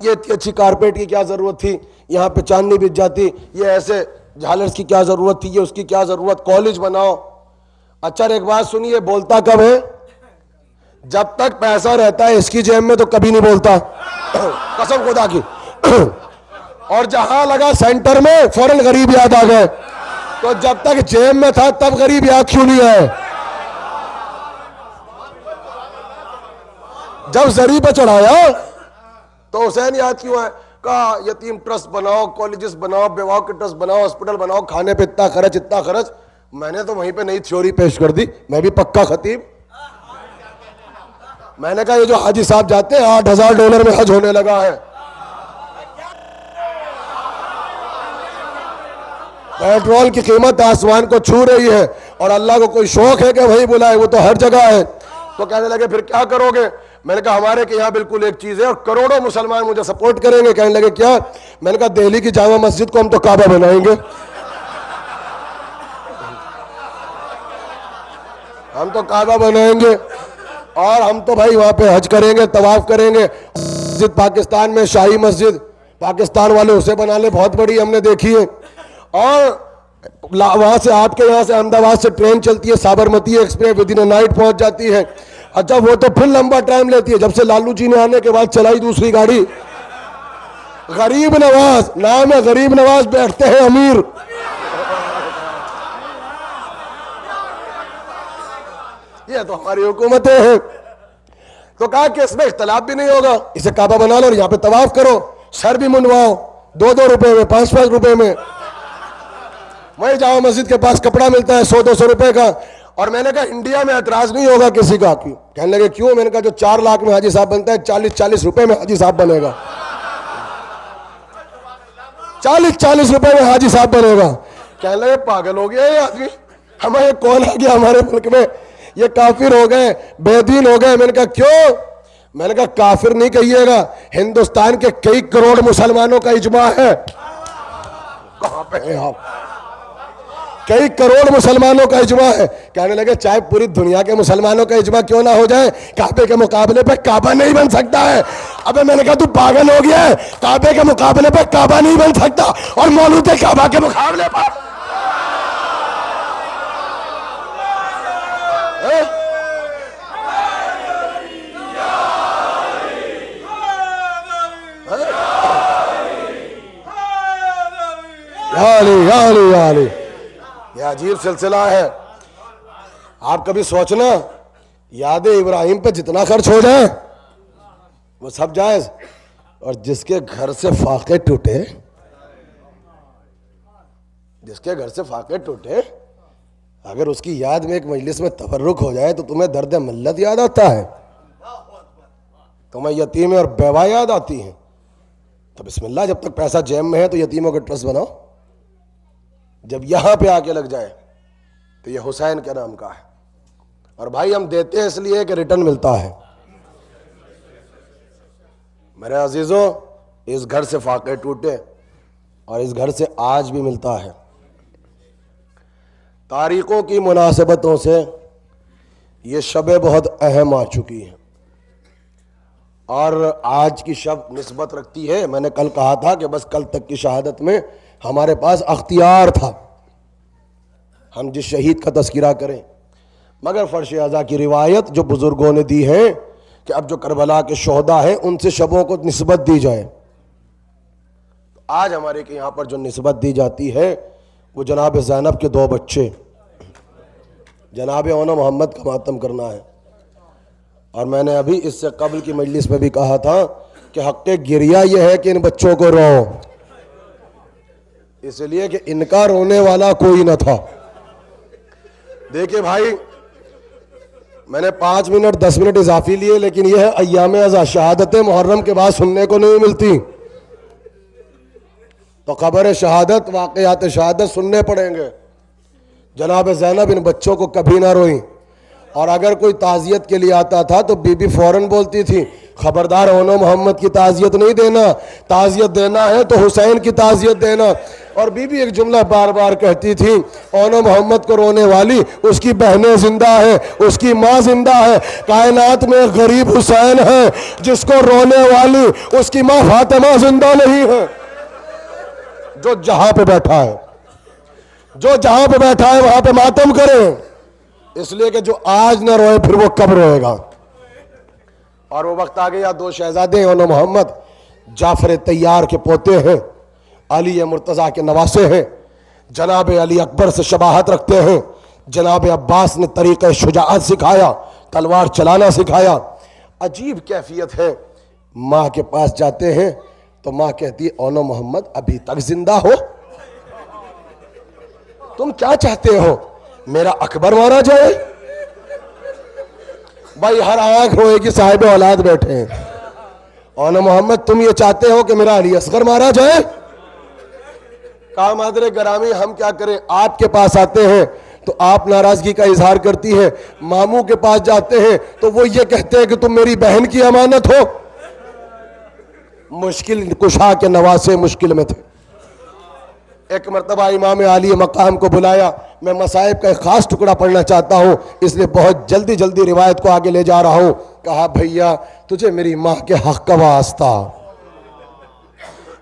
ये इतनी अच्छी कारपेट की क्या जरूरत थी, यहाँ पे चांदनी बिछ जाती, ये ऐसे झालर्स की क्या जरूरत थी, ये उसकी क्या जरूरत, कॉलेज बनाओ। अच्छा एक बात सुनिए, बोलता कब है? जब तक पैसा रहता है इसकी जेब में तो कभी नहीं बोलता, कसम खुदा की। और जहां लगा सेंटर में फौरन गरीब याद आ गए, तो जब तक जेब में था तब गरीब याद क्यों नहीं आए? जब जरी पे चढ़ाया तो हुसैन याद क्यों है? कहा यतीम ट्रस्ट बनाओ, कॉलेजेस बनाओ, बेवाओं के ट्रस्ट बनाओ, हॉस्पिटल बनाओ, खाने पे इतना खर्च इतना खर्च। मैंने तो वहीं पे नई थ्योरी पेश कर दी, मैं भी पक्का खतीब। मैंने कहा ये जो हाजी साहब जाते हैं $8,000 में हज होने लगा है, पेट्रोल की कीमत आसमान को छू रही है, और अल्लाह को कोई शौक है कि वही बुलाए, वो तो हर जगह है। तो कहने लगे फिर क्या करोगे? मैंने कहा हमारे के यहाँ बिल्कुल एक चीज है और करोड़ों मुसलमान मुझे सपोर्ट करेंगे। कहने लगे क्या? मैंने कहा दिल्ली की जामा मस्जिद को हम तो काबा बनाएंगे, हम तो काबा बनाएंगे, और हम तो भाई वहां पे हज करेंगे, तवाफ करेंगे। मस्जिद पाकिस्तान में शाही मस्जिद, पाकिस्तान वाले उसे बना ले, बहुत बड़ी हमने देखी है। और वहां से आपके यहाँ से अहमदाबाद से ट्रेन चलती है, Sabarmati express, with in a night पहुंच जाती है। अच्छा वो तो फिर लंबा टाइम लेती है, जब से लालू जी ने आने के बाद चलाई दूसरी गाड़ी। गरीब नवाज नाम है, गरीब नवाज बैठते हैं अमीर। ये तो हमारी हुकूमतें हैं। तो कहा कि इसमें इख्तलाफ भी नहीं होगा, इसे काबा बना लो और यहाँ पे तवाफ करो, सर भी मुंडवाओ, 2-2 रुपए में, 5-5 रुपए में। वही जाओ मस्जिद के पास कपड़ा मिलता है 100-200 रुपए का। और मैंने कहा इंडिया में एतराज नहीं होगा किसी का। क्यों? कहने लगे क्यों? मैंने कहा जो 4 लाख में हाजी साहब बनता है, 40-40 रुपए में हाजी साहब बनेगा, 40-40 रुपए में हाजी साहब बनेगा। कहने लगे पागल हो गया ये आदमी, हमें कौन आ गया हमारे मुल्क में, ये काफिर हो गए, बेदीन हो गए। मैंने कहा क्यों? मैंने कहा काफिर नहीं कहिएगा, हिंदुस्तान के कई करोड़ मुसलमानों का इजमा है। कहां पे हैं आप? कई करोड़ मुसलमानों का इजमा है। कहने लगे चाहे पूरी दुनिया के मुसलमानों का इजमा क्यों ना हो जाए, काबे के मुकाबले पे काबा नहीं बन सकता है। अबे मैंने कहा तू पागल हो गया है, काबे के मुकाबले पे काबा नहीं बन सकता, और मौलूद काबा के मुकाबले पर याली यह अजीब सिलसिला है। आप कभी सोचना याद इब्राहिम पे जितना खर्च हो जाए वो सब जायज। और जिसके घर से फाके टूटे, जिसके घर से फाके टूटे, अगर उसकी याद में एक मजलिस में तबर्रुक हो जाए तो तुम्हें दर्द मिल्लत याद आता है, तुम्हें यतीम और बेवा याद आती है। तो बिस्मिल्लाह, जब तक पैसा जेब में है तो यतीमों के ट्रस्ट बनाओ। जब यहां पे आके लग जाए तो ये हुसैन के नाम का है। और भाई हम देते हैं इसलिए कि रिटर्न मिलता है। मेरे अजीजों, इस घर से फाके टूटे और इस घर से आज भी मिलता है। तारीखों की मुनासिबतों से ये शबें बहुत अहम आ चुकी हैं और आज की शब निस्बत रखती है। मैंने कल कहा था कि बस कल तक की शहादत में हमारे पास अख्तियार था, हम जिस शहीद का तस्करा करें, मगर फर्श अज़ा की रिवायत जो बुजुर्गों ने दी है कि अब जो करबला के शोहदा हैं उनसे शबों को निस्बत दी जाए। तो आज हमारे के यहाँ पर जो निस्बत दी जाती है वो जनाब ज़ैनब के 2 बच्चे जनाब ओना मोहम्मद का मातम करना है। और मैंने अभी इससे कबल की मजलिस में भी कहा था कि हक़ गिरिया यह है कि इन बच्चों को रो, इसलिए कि इनका रोने वाला कोई न था। देखिए भाई, मैंने 5 मिनट 10 मिनट इजाफी लिए, लेकिन यह अय्याम अज़ा शहादत मुहर्रम के बाद सुनने को नहीं मिलती। तो खबर शहादत, वाक़यात शहादत सुनने पड़ेंगे। जनाब ज़ैनब इन बच्चों को कभी ना रोई, और अगर कोई ताज़ियत के लिए आता था तो बीबी फौरन बोलती थी, खबरदार ओनो मोहम्मद की ताज़ियत नहीं देना, ताज़ियत देना है तो हुसैन की ताज़ियत देना। और बीबी एक जुमला बार बार कहती थी, ओनो मोहम्मद को रोने वाली उसकी बहनें जिंदा है, उसकी माँ जिंदा है, कायनात में गरीब हुसैन है, जिसको रोने वाली उसकी माँ फातिमा जिंदा नहीं है। जो जहां पे बैठा है, जो जहां पे बैठा है वहां पे मातम करे, इसलिए कि जो आज न रोए फिर वो कब रोएगा। और वो वक्त आ गया, 2 शहजादे ओनो मोहम्मद जाफर तैयार के पोते हैं, अली मुर्तज़ा के नवासे हैं, जनाब अली अकबर से शबाहत रखते हैं। जनाब अब्बास ने तरीक़े शुजाअत सिखाया, तलवार चलाना सिखाया। अजीब कैफियत है। माँ के पास जाते हैं तो माँ कहती है, ओनो मोहम्मद अभी तक जिंदा हो? तुम क्या चाहते हो, मेरा अकबर मारा जाए? भाई हर आंख रोएगी, साहिब औलाद बैठे हैं। ओनो मोहम्मद तुम ये चाहते हो कि मेरा अली असगर मारा जाए? कहा, मादरे गरामी हम क्या करें, आपके पास आते हैं तो आप नाराजगी का इजहार करती है, मामू के पास जाते हैं तो वो ये कहते हैं कि तुम मेरी बहन की अमानत हो। मुश्किल कुशा के नवासे मुश्किल में थे। एक मरतबा इमाम आली मकाम को बुलाया। मैं मसाइब का एक खास टुकड़ा पढ़ना चाहता हूँ, इसलिए बहुत जल्दी जल्दी रिवायत को आगे ले जा रहा हूँ। कहा, भैया तुझे मेरी माँ के हक का वास्ता,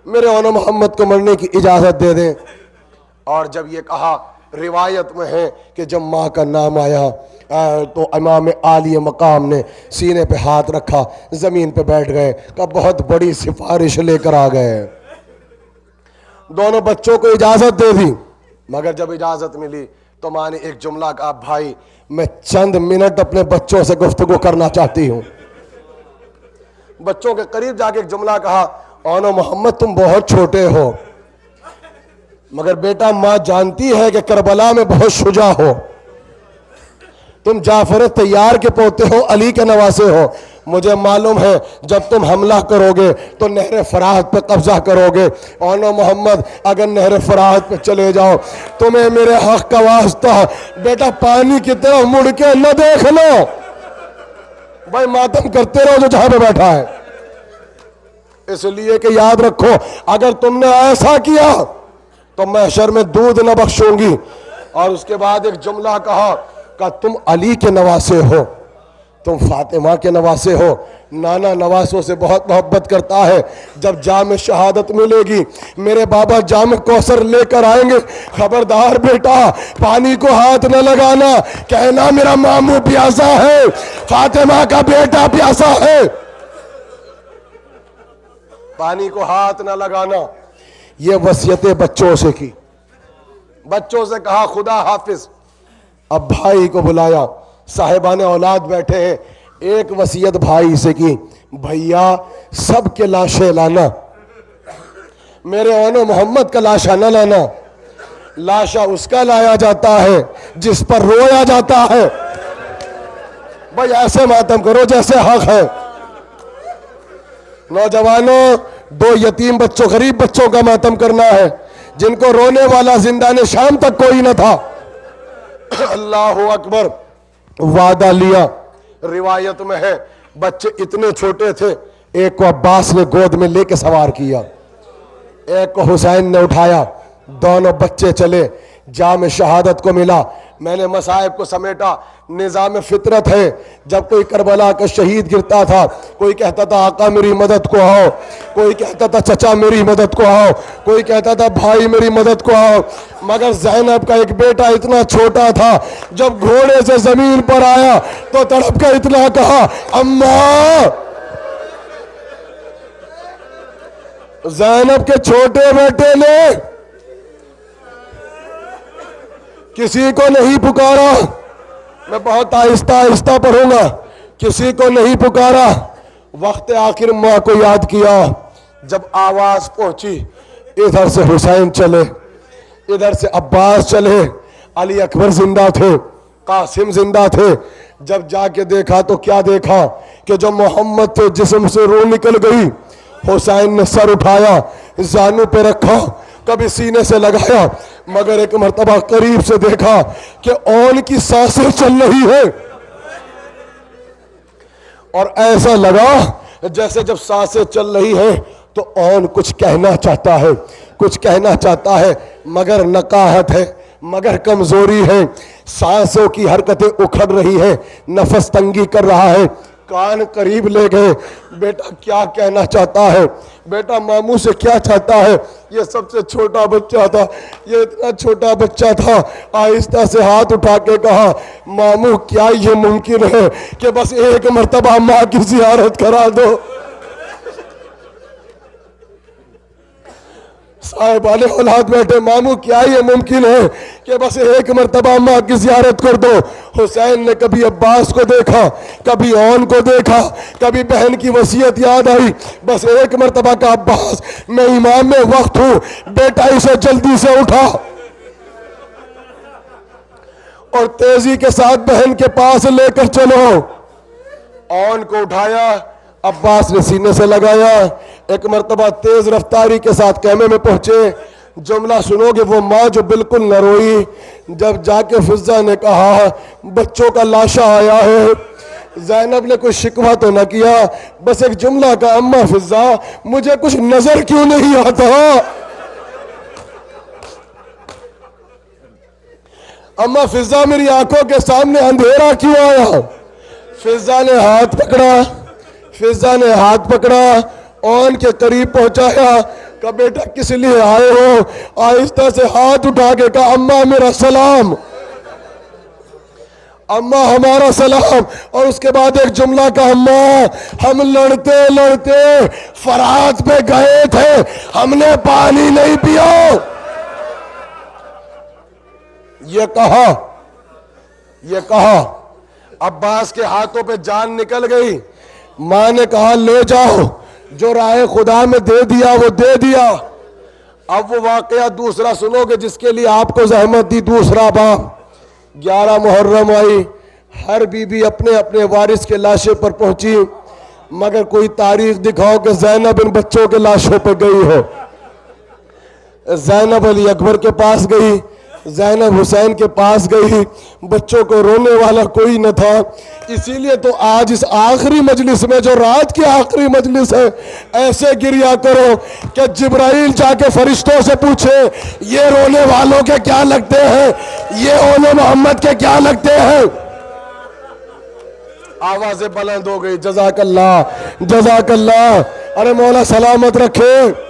मेरे ओनो मोहम्मद को मरने की इजाजत दे दें। और जब ये कहा, रिवायत में है कि जब माँ का नाम आया तो इमाम आली मकाम ने सीने पे हाथ रखा, जमीन पे बैठ गए। कहा, बहुत बड़ी सिफारिश लेकर आ गए। दोनों बच्चों को इजाजत दे दी, मगर जब इजाजत मिली तो माँ ने एक जुमला कहा, भाई मैं चंद मिनट अपने बच्चों से गुफ्तगू करना चाहती हूँ। बच्चों के करीब जाके एक जुमला कहा, ओनो मोहम्मद तुम बहुत छोटे हो, मगर बेटा माँ जानती है कि करबला में बहुत शुजा हो, तुम जाफर तैयार के पोते हो, अली के नवासे हो। मुझे मालूम है जब तुम हमला करोगे तो नहर फराहत पे कब्जा करोगे। ओनो मोहम्मद अगर नहर फराहत पे चले जाओ, तुम्हें मेरे हक का वास्ता बेटा पानी की तरफ मुड़ के न देख लो। भाई मातम करते रहो जो जहां पे बैठा है, इसलिए कि याद रखो अगर तुमने ऐसा किया तो महशर में दूध न बख्शूंगी। और उसके बाद एक जुमला कहा, तुम अली के नवासे हो, तुम फातिमा के नवासे हो। नाना नवासों से बहुत मोहब्बत करता है। जब जाम शहादत मिलेगी, मेरे बाबा जाम कौसर लेकर आएंगे, खबरदार बेटा पानी को हाथ न लगाना, कहना मेरा मामू प्यासा है, फातिमा का बेटा प्यासा है, पानी को हाथ न लगाना। ये वसीयतें बच्चों से की, बच्चों से कहा खुदा हाफिज। अब भाई को बुलाया, साहिबाने औलाद बैठे हैं, एक वसीयत भाई से की, भैया सबके लाशें लाना, मेरे ओनो मोहम्मद का लाशा न लाना। लाशा उसका लाया जाता है जिस पर रोया जाता है। भाई ऐसे मातम करो जैसे हक है। नौजवानों, 2 यतीम बच्चों, गरीब बच्चों का मातम करना है, जिनको रोने वाला जिंदाने शाम तक कोई न था। अल्लाह अकबर। वादा लिया, रिवायत में है बच्चे इतने छोटे थे, एक को अब्बास ने गोद में लेके सवार किया, एक को हुसैन ने उठाया, दोनों बच्चे चले, जाम शहादत को मिला। मैंने मसाइब को समेटा, निज़ाम फितरत है। जब कोई करबला का शहीद गिरता था, कोई कहता था आका मेरी मदद को आओ, कोई कहता था चचा मेरी मदद को आओ, कोई कहता था भाई मेरी मदद को आओ। मगर ज़ैनब का एक बेटा इतना छोटा था, जब घोड़े से जमीन पर आया तो तड़प कर इतना कहा, अम्मा। ज़ैनब के छोटे बेटे ने किसी को नहीं पुकारा, मैं बहुत आहिस्ता आहिस्ता पढ़ूंगा, किसी को नहीं पुकारा। वक्त आखिर माँ को याद किया। जब आवाज पहुंची, इधर से हुसैन चले, इधर से अब्बास चले, अली अकबर जिंदा थे, कासिम जिंदा थे। जब जाके देखा तो क्या देखा कि जो मोहम्मद थे जिस्म से रूह निकल गई। हुसैन ने सर उठाया, जानू पे रखा, कभी सीने से लगाया, मगर एक मर्तबा करीब से देखा कि औन की सांसें चल रही है। और ऐसा लगा जैसे जब सांसें चल रही है तो औन कुछ कहना चाहता है, कुछ कहना चाहता है, मगर नकाहत है, मगर कमजोरी है, सांसों की हरकतें उखड़ रही है, नफस तंगी कर रहा है। कान करीब ले गए, बेटा क्या कहना चाहता है, बेटा मामू से क्या चाहता है। ये सबसे छोटा बच्चा था, ये इतना छोटा बच्चा था, आहिस्ता से हाथ उठा के कहा, मामू क्या ये मुमकिन है कि बस एक मर्तबा माँ की जियारत करा दो। साहिब वाले औलाद बैठे, मामू क्या ये मुमकिन है कि बस एक मर्तबा माँ की जियारत कर दो। हुसैन ने कभी अब्बास को देखा, कभी औन को देखा, कभी बहन की वसीयत याद आई, बस एक मर्तबा का अब्बास मैं इमाम में वक्त हूं, बेटा इसे जल्दी से उठा। और तेजी के साथ बहन के पास लेकर चलो। औन को उठाया, अब्बास ने सीने से लगाया, एक मर्तबा तेज रफ्तारी के साथ कैमे में पहुंचे। जुमला सुनोगे, वो माँ जो बिल्कुल न रोई। जब जाके फिजा ने कहा बच्चों का लाशा आया है, ज़ैनब ने कोई शिकवा तो न किया, बस एक जुमला का, अम्मा फिजा मुझे कुछ नजर क्यों नहीं आता, अम्मा फिजा मेरी आंखों के सामने अंधेरा क्यों आया। फिजा ने हाथ पकड़ा, फिजा ने हाथ पकड़ा, औन के करीब पहुंचाया, कहा बेटा किस लिए आए हो। आहिस्ता से हाथ उठा के कहा, अम्मा मेरा सलाम, अम्मा हमारा सलाम। और उसके बाद एक जुमला का, अम्मा हम लड़ते लड़ते फरात पे गए थे, हमने पानी नहीं पिया। ये कहा अब्बास के हाथों पे जान निकल गई। मां ने कहा ले जाओ, जो राह खुदा में दे दिया वो दे दिया। अब वो वाकया दूसरा सुनोगे जिसके लिए आपको जहमत दी। दूसरा बाप, 11 मुहर्रम आई, हर बीबी अपने अपने वारिस के लाशे पर पहुंची, मगर कोई तारीख दिखाओ कि ज़ैनब इन बच्चों के लाशों पर गई हो। ज़ैनब अली अकबर के पास गई, ज़ैनब हुसैन के पास गई, बच्चों को रोने वाला कोई न था। इसीलिए तो आज इस आखिरी मजलिस में, जो रात की आखिरी मजलिस है, ऐसे गिरिया करो कि जिब्राइल जाके फरिश्तों से पूछे ये रोने वालों के क्या लगते हैं, ये ओले मोहम्मद के क्या लगते हैं। आवाजें बुलंद हो गई, जज़ाकल्लाह जज़ाकल्लाह, अरे मौला सलामत रखे।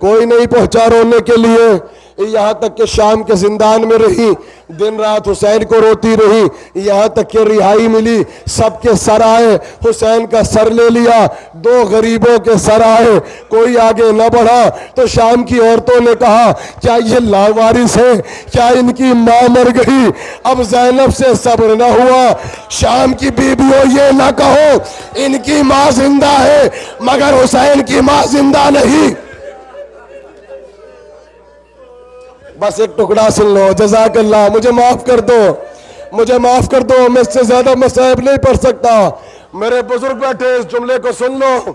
कोई नहीं पहुंचा रोने के लिए। यहाँ तक कि शाम के जिंदान में रही, दिन रात हुसैन को रोती रही, यहाँ तक कि रिहाई मिली, सबके सर आए, हुसैन का सर ले लिया, 2 गरीबों के सर आए, कोई आगे न बढ़ा। तो शाम की औरतों ने कहा क्या ये लावारिस है, क्या इनकी माँ मर गई? अब ज़ैनब से सब्र न हुआ। शाम की बीबियों ये ना कहो इनकी माँ जिंदा है मगर हुसैन की माँ जिंदा नहीं। बस एक टुकड़ा सुन लो, जज़ाकल्लाह। मुझे माफ कर दो, मुझे माफ कर दो, मैं इससे ज्यादा मसाइब नहीं पढ़ सकता। मेरे बुजुर्ग बैठे, इस जुमले को सुन लो।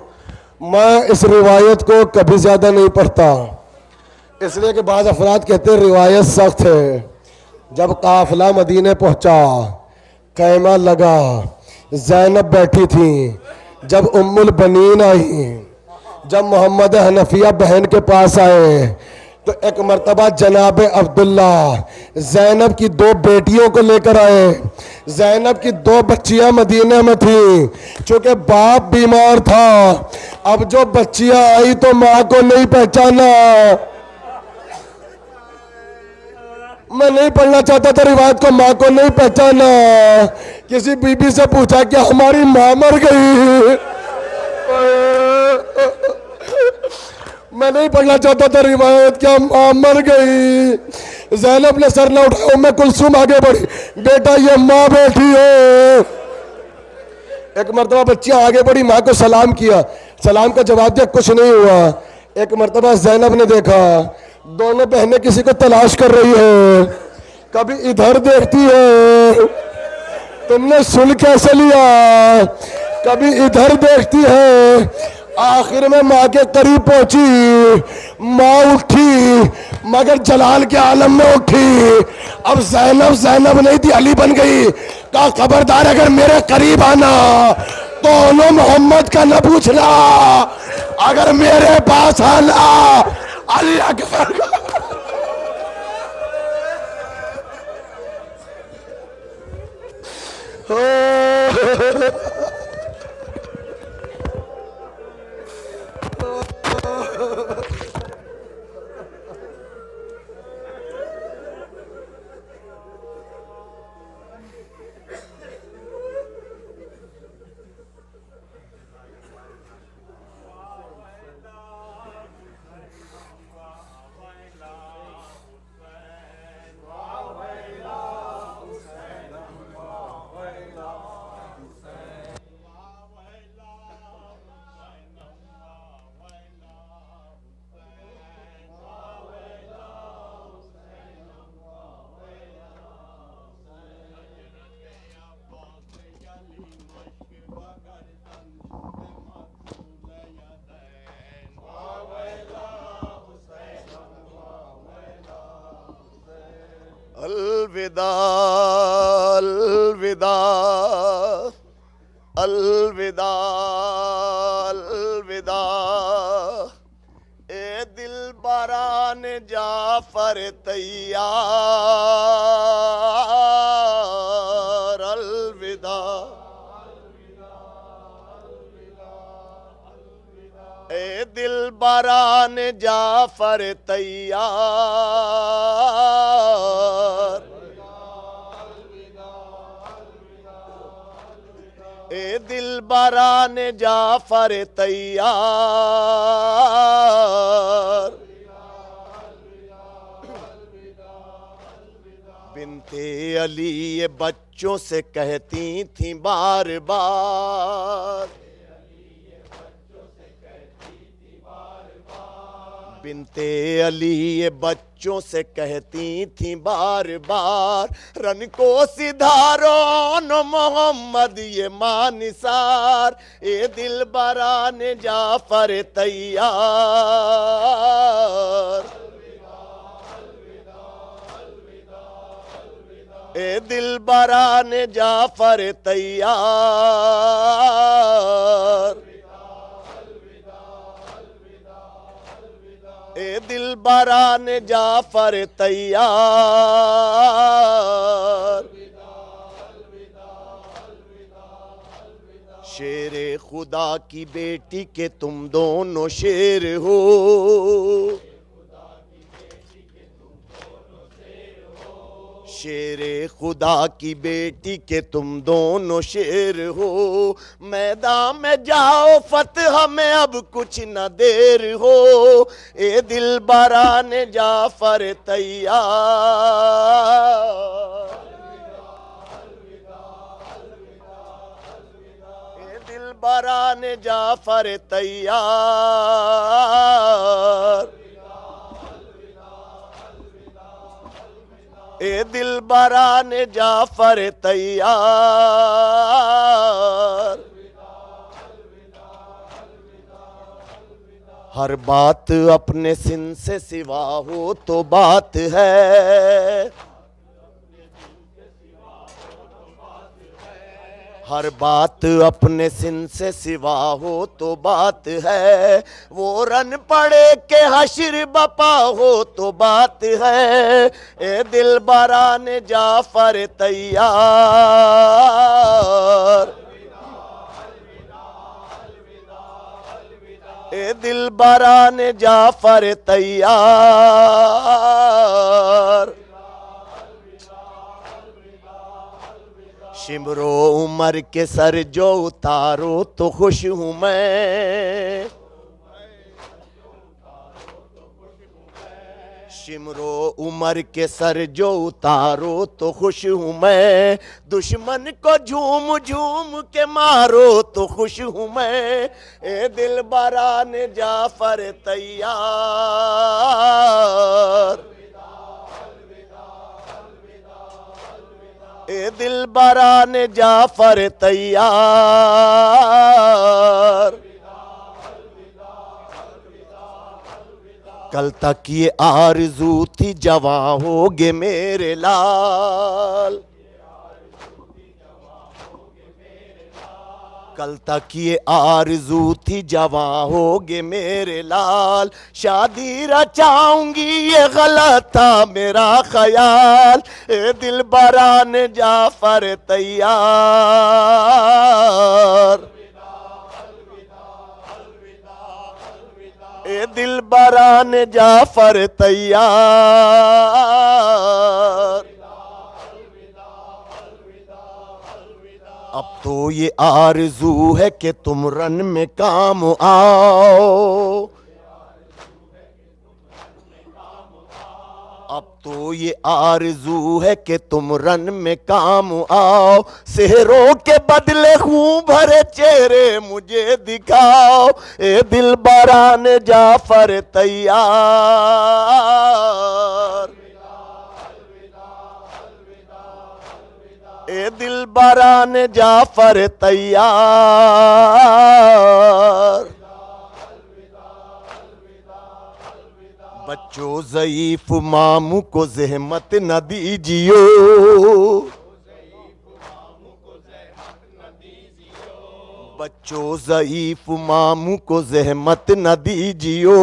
मैं इस रिवायत को कभी ज्यादा नहीं पढ़ता, इसलिए कि बाज़ अफराद कहते हैं रिवायत सख्त है। जब काफिला मदीने पहुंचा, कैमा लगा, ज़ैनब बैठी थी, जब उम्मुल बनीन आई, जब मोहम्मद हनफिया बहन के पास आए, तो एक मर्तबा जनाब अब्दुल्ला ज़ैनब की 2 बेटियों को लेकर आए। ज़ैनब की 2 बच्चियां मदीने में थी, चूंकि बाप बीमार था। अब जो बच्चियां आई तो माँ को नहीं पहचाना। मैं नहीं पढ़ना चाहता था रिवायत को, माँ को नहीं पहचाना। किसी बीबी से पूछा कि हमारी माँ मर गई। मैं नहीं पढ़ना चाहता था रिवायत, क्या माँ मर गई। ज़ैनब ने सर न उठाया, मैं कुलसुम आगे बढ़ी, बेटा ये माँ बैठी हो। एक मरतबा बच्चियां आगे बढ़ी, माँ को सलाम किया, सलाम का जवाब दिया, कुछ नहीं हुआ। एक मरतबा ज़ैनब ने देखा दोनों बहनें किसी को तलाश कर रही है, कभी इधर देखती है, तुमने सुन कैसे लिया, कभी इधर देखती है। आखिर में माँ के करीब पहुंची, माँ उठी मगर जलाल के आलम में उठी। अब ज़ैनब ज़ैनब नहीं थी, अली बन गई। कहा खबरदार अगर मेरे करीब आना तो उन्होंने मोहम्मद का न पूछना, अगर मेरे पास आना अली अकबर का। अलविदा अलविदा अलविदा अलविदा, ए दिल बारान जाफर तैयार। अलविदा ए दिल बारान जाफर तैयार। ए दिल बारान जाफर तैयार। बिनते अली ये बच्चों से कहती थी बार बार, बिनते अली ये बच्चों से कहती थी बार बार, रन को सिधारो न मोहम्मद ये मां निसार। ए दिल बरान जाफर तैयार। ए दिल बरान जाफर तैयार। ए दिल बरान जाफर तैयार। शेरे खुदा की बेटी के तुम दोनों शेर हो, शेरे खुदा की बेटी के तुम दोनों शेर हो। मैदान में जाओ फतह में अब कुछ न देर हो, ए दिल बरान जाफर तैयार, ए दिल बरान जाफर तैयार, ए दिल बरान जाफर तैयार। हर बात अपने सिन से सिवा हो तो बात है, हर बात अपने सिन से सिवा हो तो बात है। वो रन पड़े के हश्र बपा हो तो बात है, ए दिल बरान जाफर तैयार, ए दिल बरान जाफर तैयार। शिमरो उमर के सर जो उतारो तो खुश हूँ मैं, शिमरो उमर के सर जो उतारो तो खुश हूँ मैं। दुश्मन को झूम झूम के मारो तो खुश हूँ मैं, ए दिल बरान जाफर तैयार, ए दिल बरान जाफर तैयार। कल तक ये आरज़ू थी जवां होगे मेरे लाल, कल तक ये आरज़ू थी जवां होगे मेरे लाल। शादी रचाऊंगी ये गलत था मेरा ख्याल, ए दिल बरान जाफर तैयार, ए दिल बरान जाफर तैयार। अब तो ये आरज़ू है कि तुम रन में काम आओ, अब तो ये आरज़ू है कि तुम रन में काम आओ। सेहरों के बदले खून भरे चेहरे मुझे दिखाओ, ए दिल बरान जाफर तैयार, ए दिल बरान जाफर तैयार। बच्चों ज़ईफ मामू को ज़हमत न दीजियो, बच्चों ज़ईफ मामू को ज़हमत न दीजियो।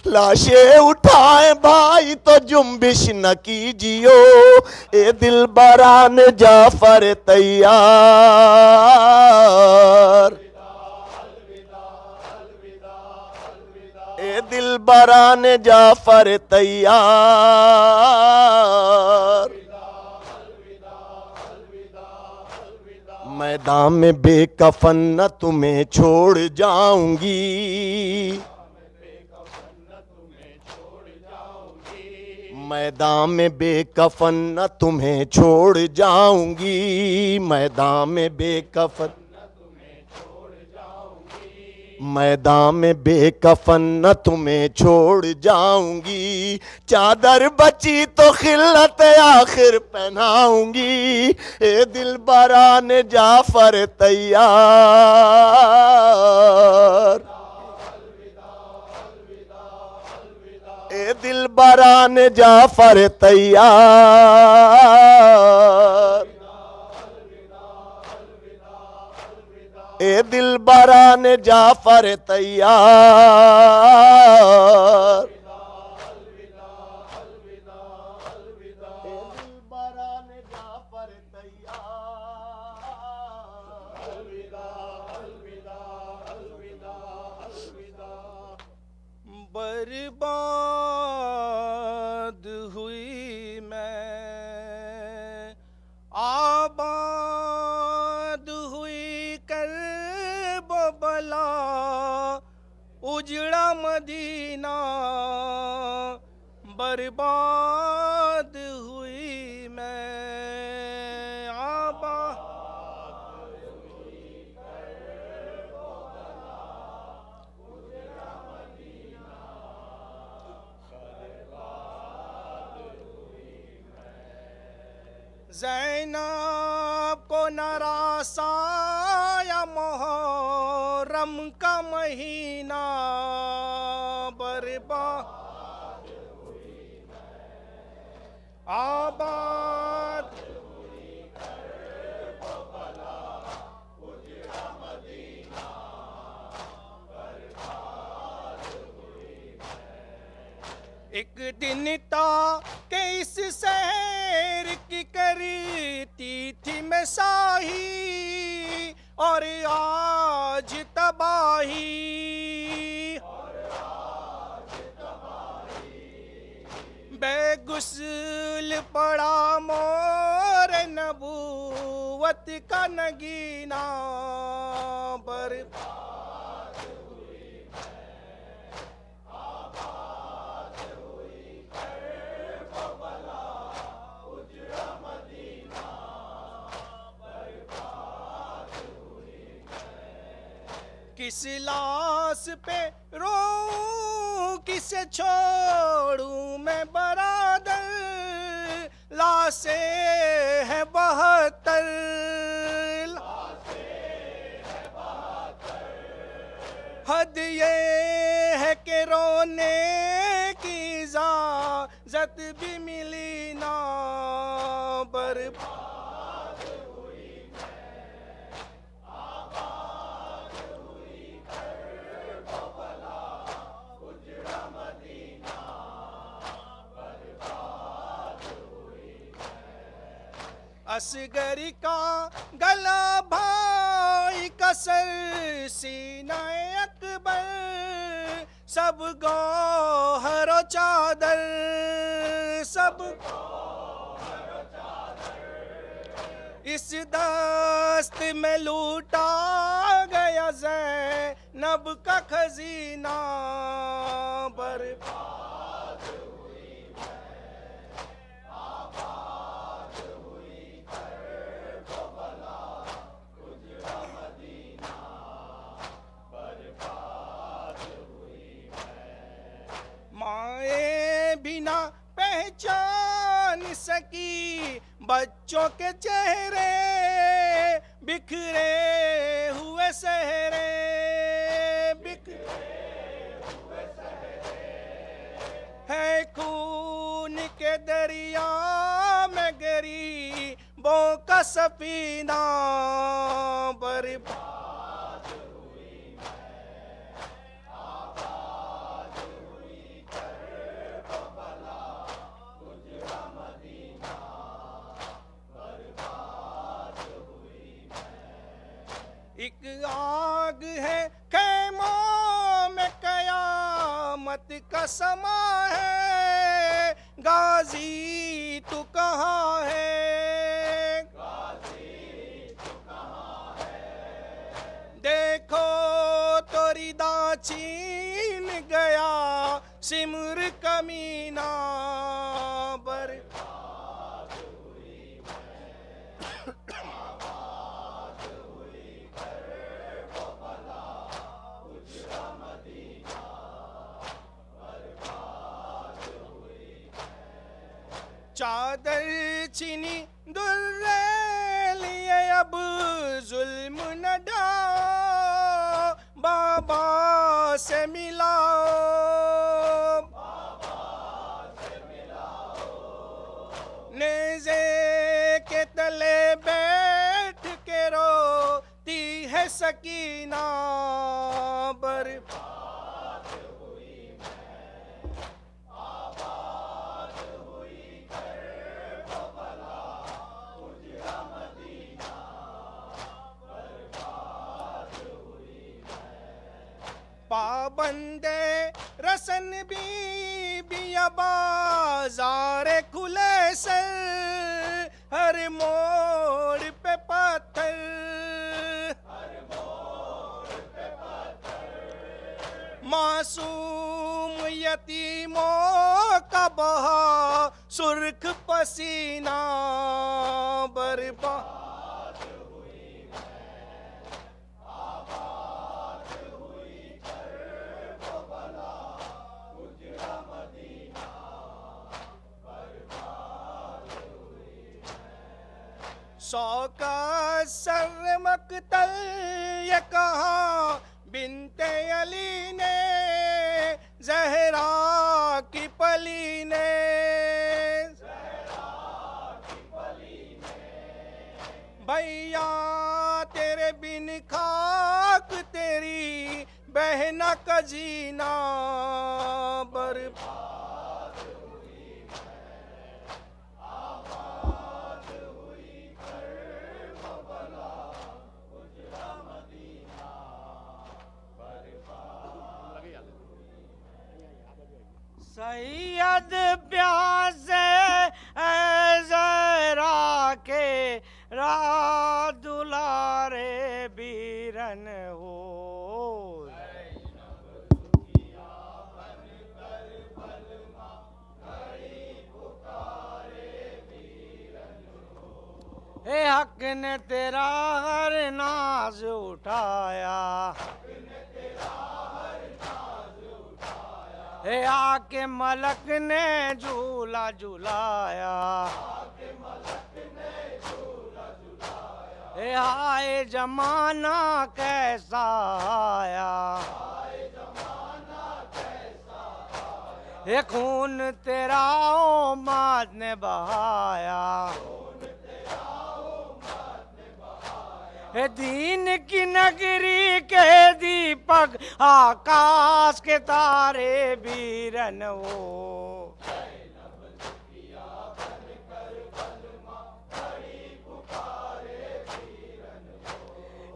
लाशें उठाए भाई तो जुम्बिश न कीजियो, ए दिल बरान जाफर तैयार, ए दिल बरान जाफर तैयार। मैदान में बेकफन न तुम्हें छोड़ जाऊंगी, मैदान में बेकफन न तुम्हें छोड़ जाऊंगी, मैदान में बेकफन, मैदान में बेकफन न तुम्हें छोड़ जाऊंगी। चादर बची तो खिल्लत आखिर पहनाऊंगी, ए दिल बरान जाफर तैयार, ए दिल बरान जाफर तैयार, ए दिल बरान जाफर तैयार, ए दिल बरान जाफर तैयार। बर्बाद हुई मैं, आबाद हुई कर्ब बला, उजड़ा मदीना बर्बाद हुई मैं, आबाद ज़ैनब को नरासाया मुहर्रम का महीना बर्बाद आबाद एक दिन था कि इस शहर की करती थी मैं शाही, और आज तबाही, बेगुस्ल पड़ा मोर नबूवत का नगीना बर्बाद हुई आबाद हुई कर्बला, उजड़ा मदीना बर्बाद हुई किस लाश पे रो किसे छोड़ूं मैं बरादर, लाशे है 72, हद ये है कि रोने की इजाजत भी मिली ना बर्बाद हुई मैं, आबाद हुई कर्बला, उजड़ा मदीना बर्बाद हुई मैं। असगरी का गला भाई कसर सीना अकबर, सब गौहर चादर, सब इस दस्त में लूटा गया ज़ैनब का खजीना बर्बाद हुई मैं, आबाद हुई कर्बला, उजड़ा मदीना बर्बाद हुई मैं। माए बिना पहचान सकी बच्चों के चेहरे, बिखरे हुए सहरे, है खून के दरिया में गरीबों का सफीना बर्बाद हुई मैं, आबाद हुई कर्बला, उजड़ा मदीना बर्बाद हुई मैं। एक आग है खैमों में कयामत का समा है, गाजी तू कहाँ है, गाजी तू कहाँ है, देखो तो रिदा छीन गया सिमर कमीना बर्बाद हुई मैं, आबाद हुई कर्बला, उजड़ा मदीना बर्बाद हुई मैं। चादर छीनी दुर्रे लिए अब जुल्म न ढाओ, बाबा से मिलाओ, नेज़े के तले बैठ के रोती है सकीना बर्बाद हुई मैं, आबाद हुई कर्बला, उजड़ा मदीना बर्बाद हुई मैं। पाबंदे रसन भी बाजार खुले सर, हर मोड़ पे पत्थर, मासूम यतीमों का बहा सुर्ख पसीना बर्बाद हुई आबाद हुई वो बला उजड़ा मदीना बर्बाद हुई। सौ का सर मकतल ये कहा बिनते अली ने, ज़हरा की पली ने, भैया तेरे बिन खाक तेरी बहना का जीना बर्बाद हुई आबाद हुई करबला उजड़ा मदीना बर्बाद। सैयद प्यासे ज़हरा के रा दुलारे बीरन हो, हे हक ने तेरा हर नाज उठाया, हे आके मलक ने झूला झुलाया, हे हाय जमाना कैसा आया, हे खून तेरा उम्मत ने बहाया, हे दीन की नगरी के दीपक आकाश के तारे बीरन हो,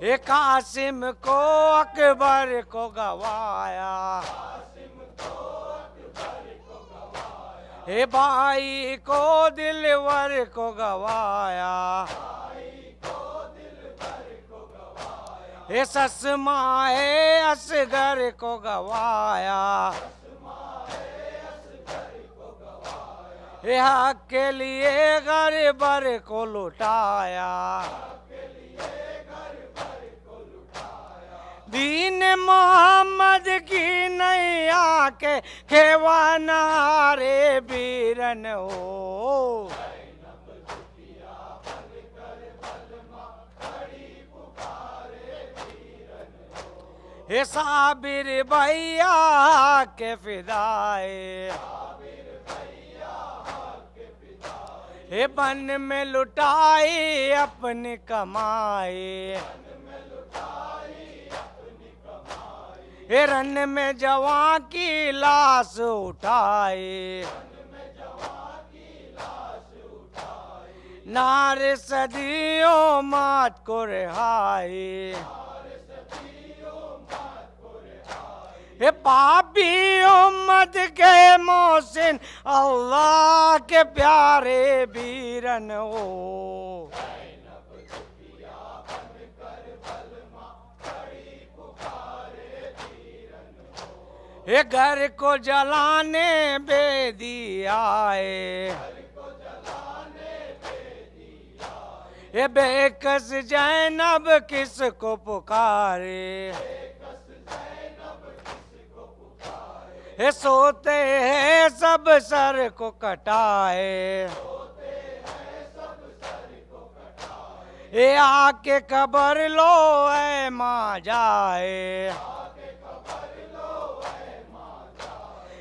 हे कासिम को अकबर को गवाया, हे भाई को दिलवर को गवाया, हे ससमाए असगर को गवाया, हे हक के लिए गरीबर को लुटाया, दीन मोहम्मद की नैया के खेवानारे बीरन हो, हे साबिर भैया के फिदाए, हे बन में लुटाई अपनी कमाई, हे रन में जवां की लाश उठाई, नारे सदियों मात को रिहाई, हे पापी उम्मत के मोहसिन अल्लाह के प्यारे बीरन हो, हे घर को जलाने बेदी आए, हे बेकस जैनब किसको पुकारे, हे सोते हैं सब सर को कटाए, हे आके कबर लो ऐ माँ जाए,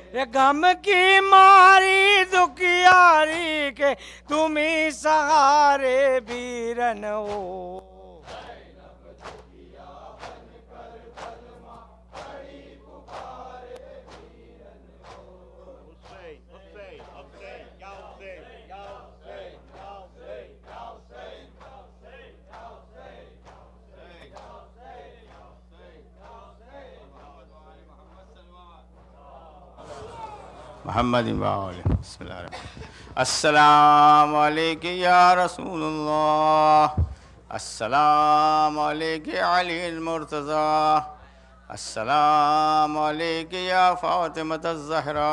ये गम की मारी दुखियारी के तुम ही सहारे बीरन हो, मुहम्मद व आलिहि। बिस्मिल्लाह। अस्सलामु अलैका या रसूलुल्लाह, अस्सलामु अलैका अली मुर्तज़ा, अस्सलामु अलैका या फ़ातिमत ज़हरा।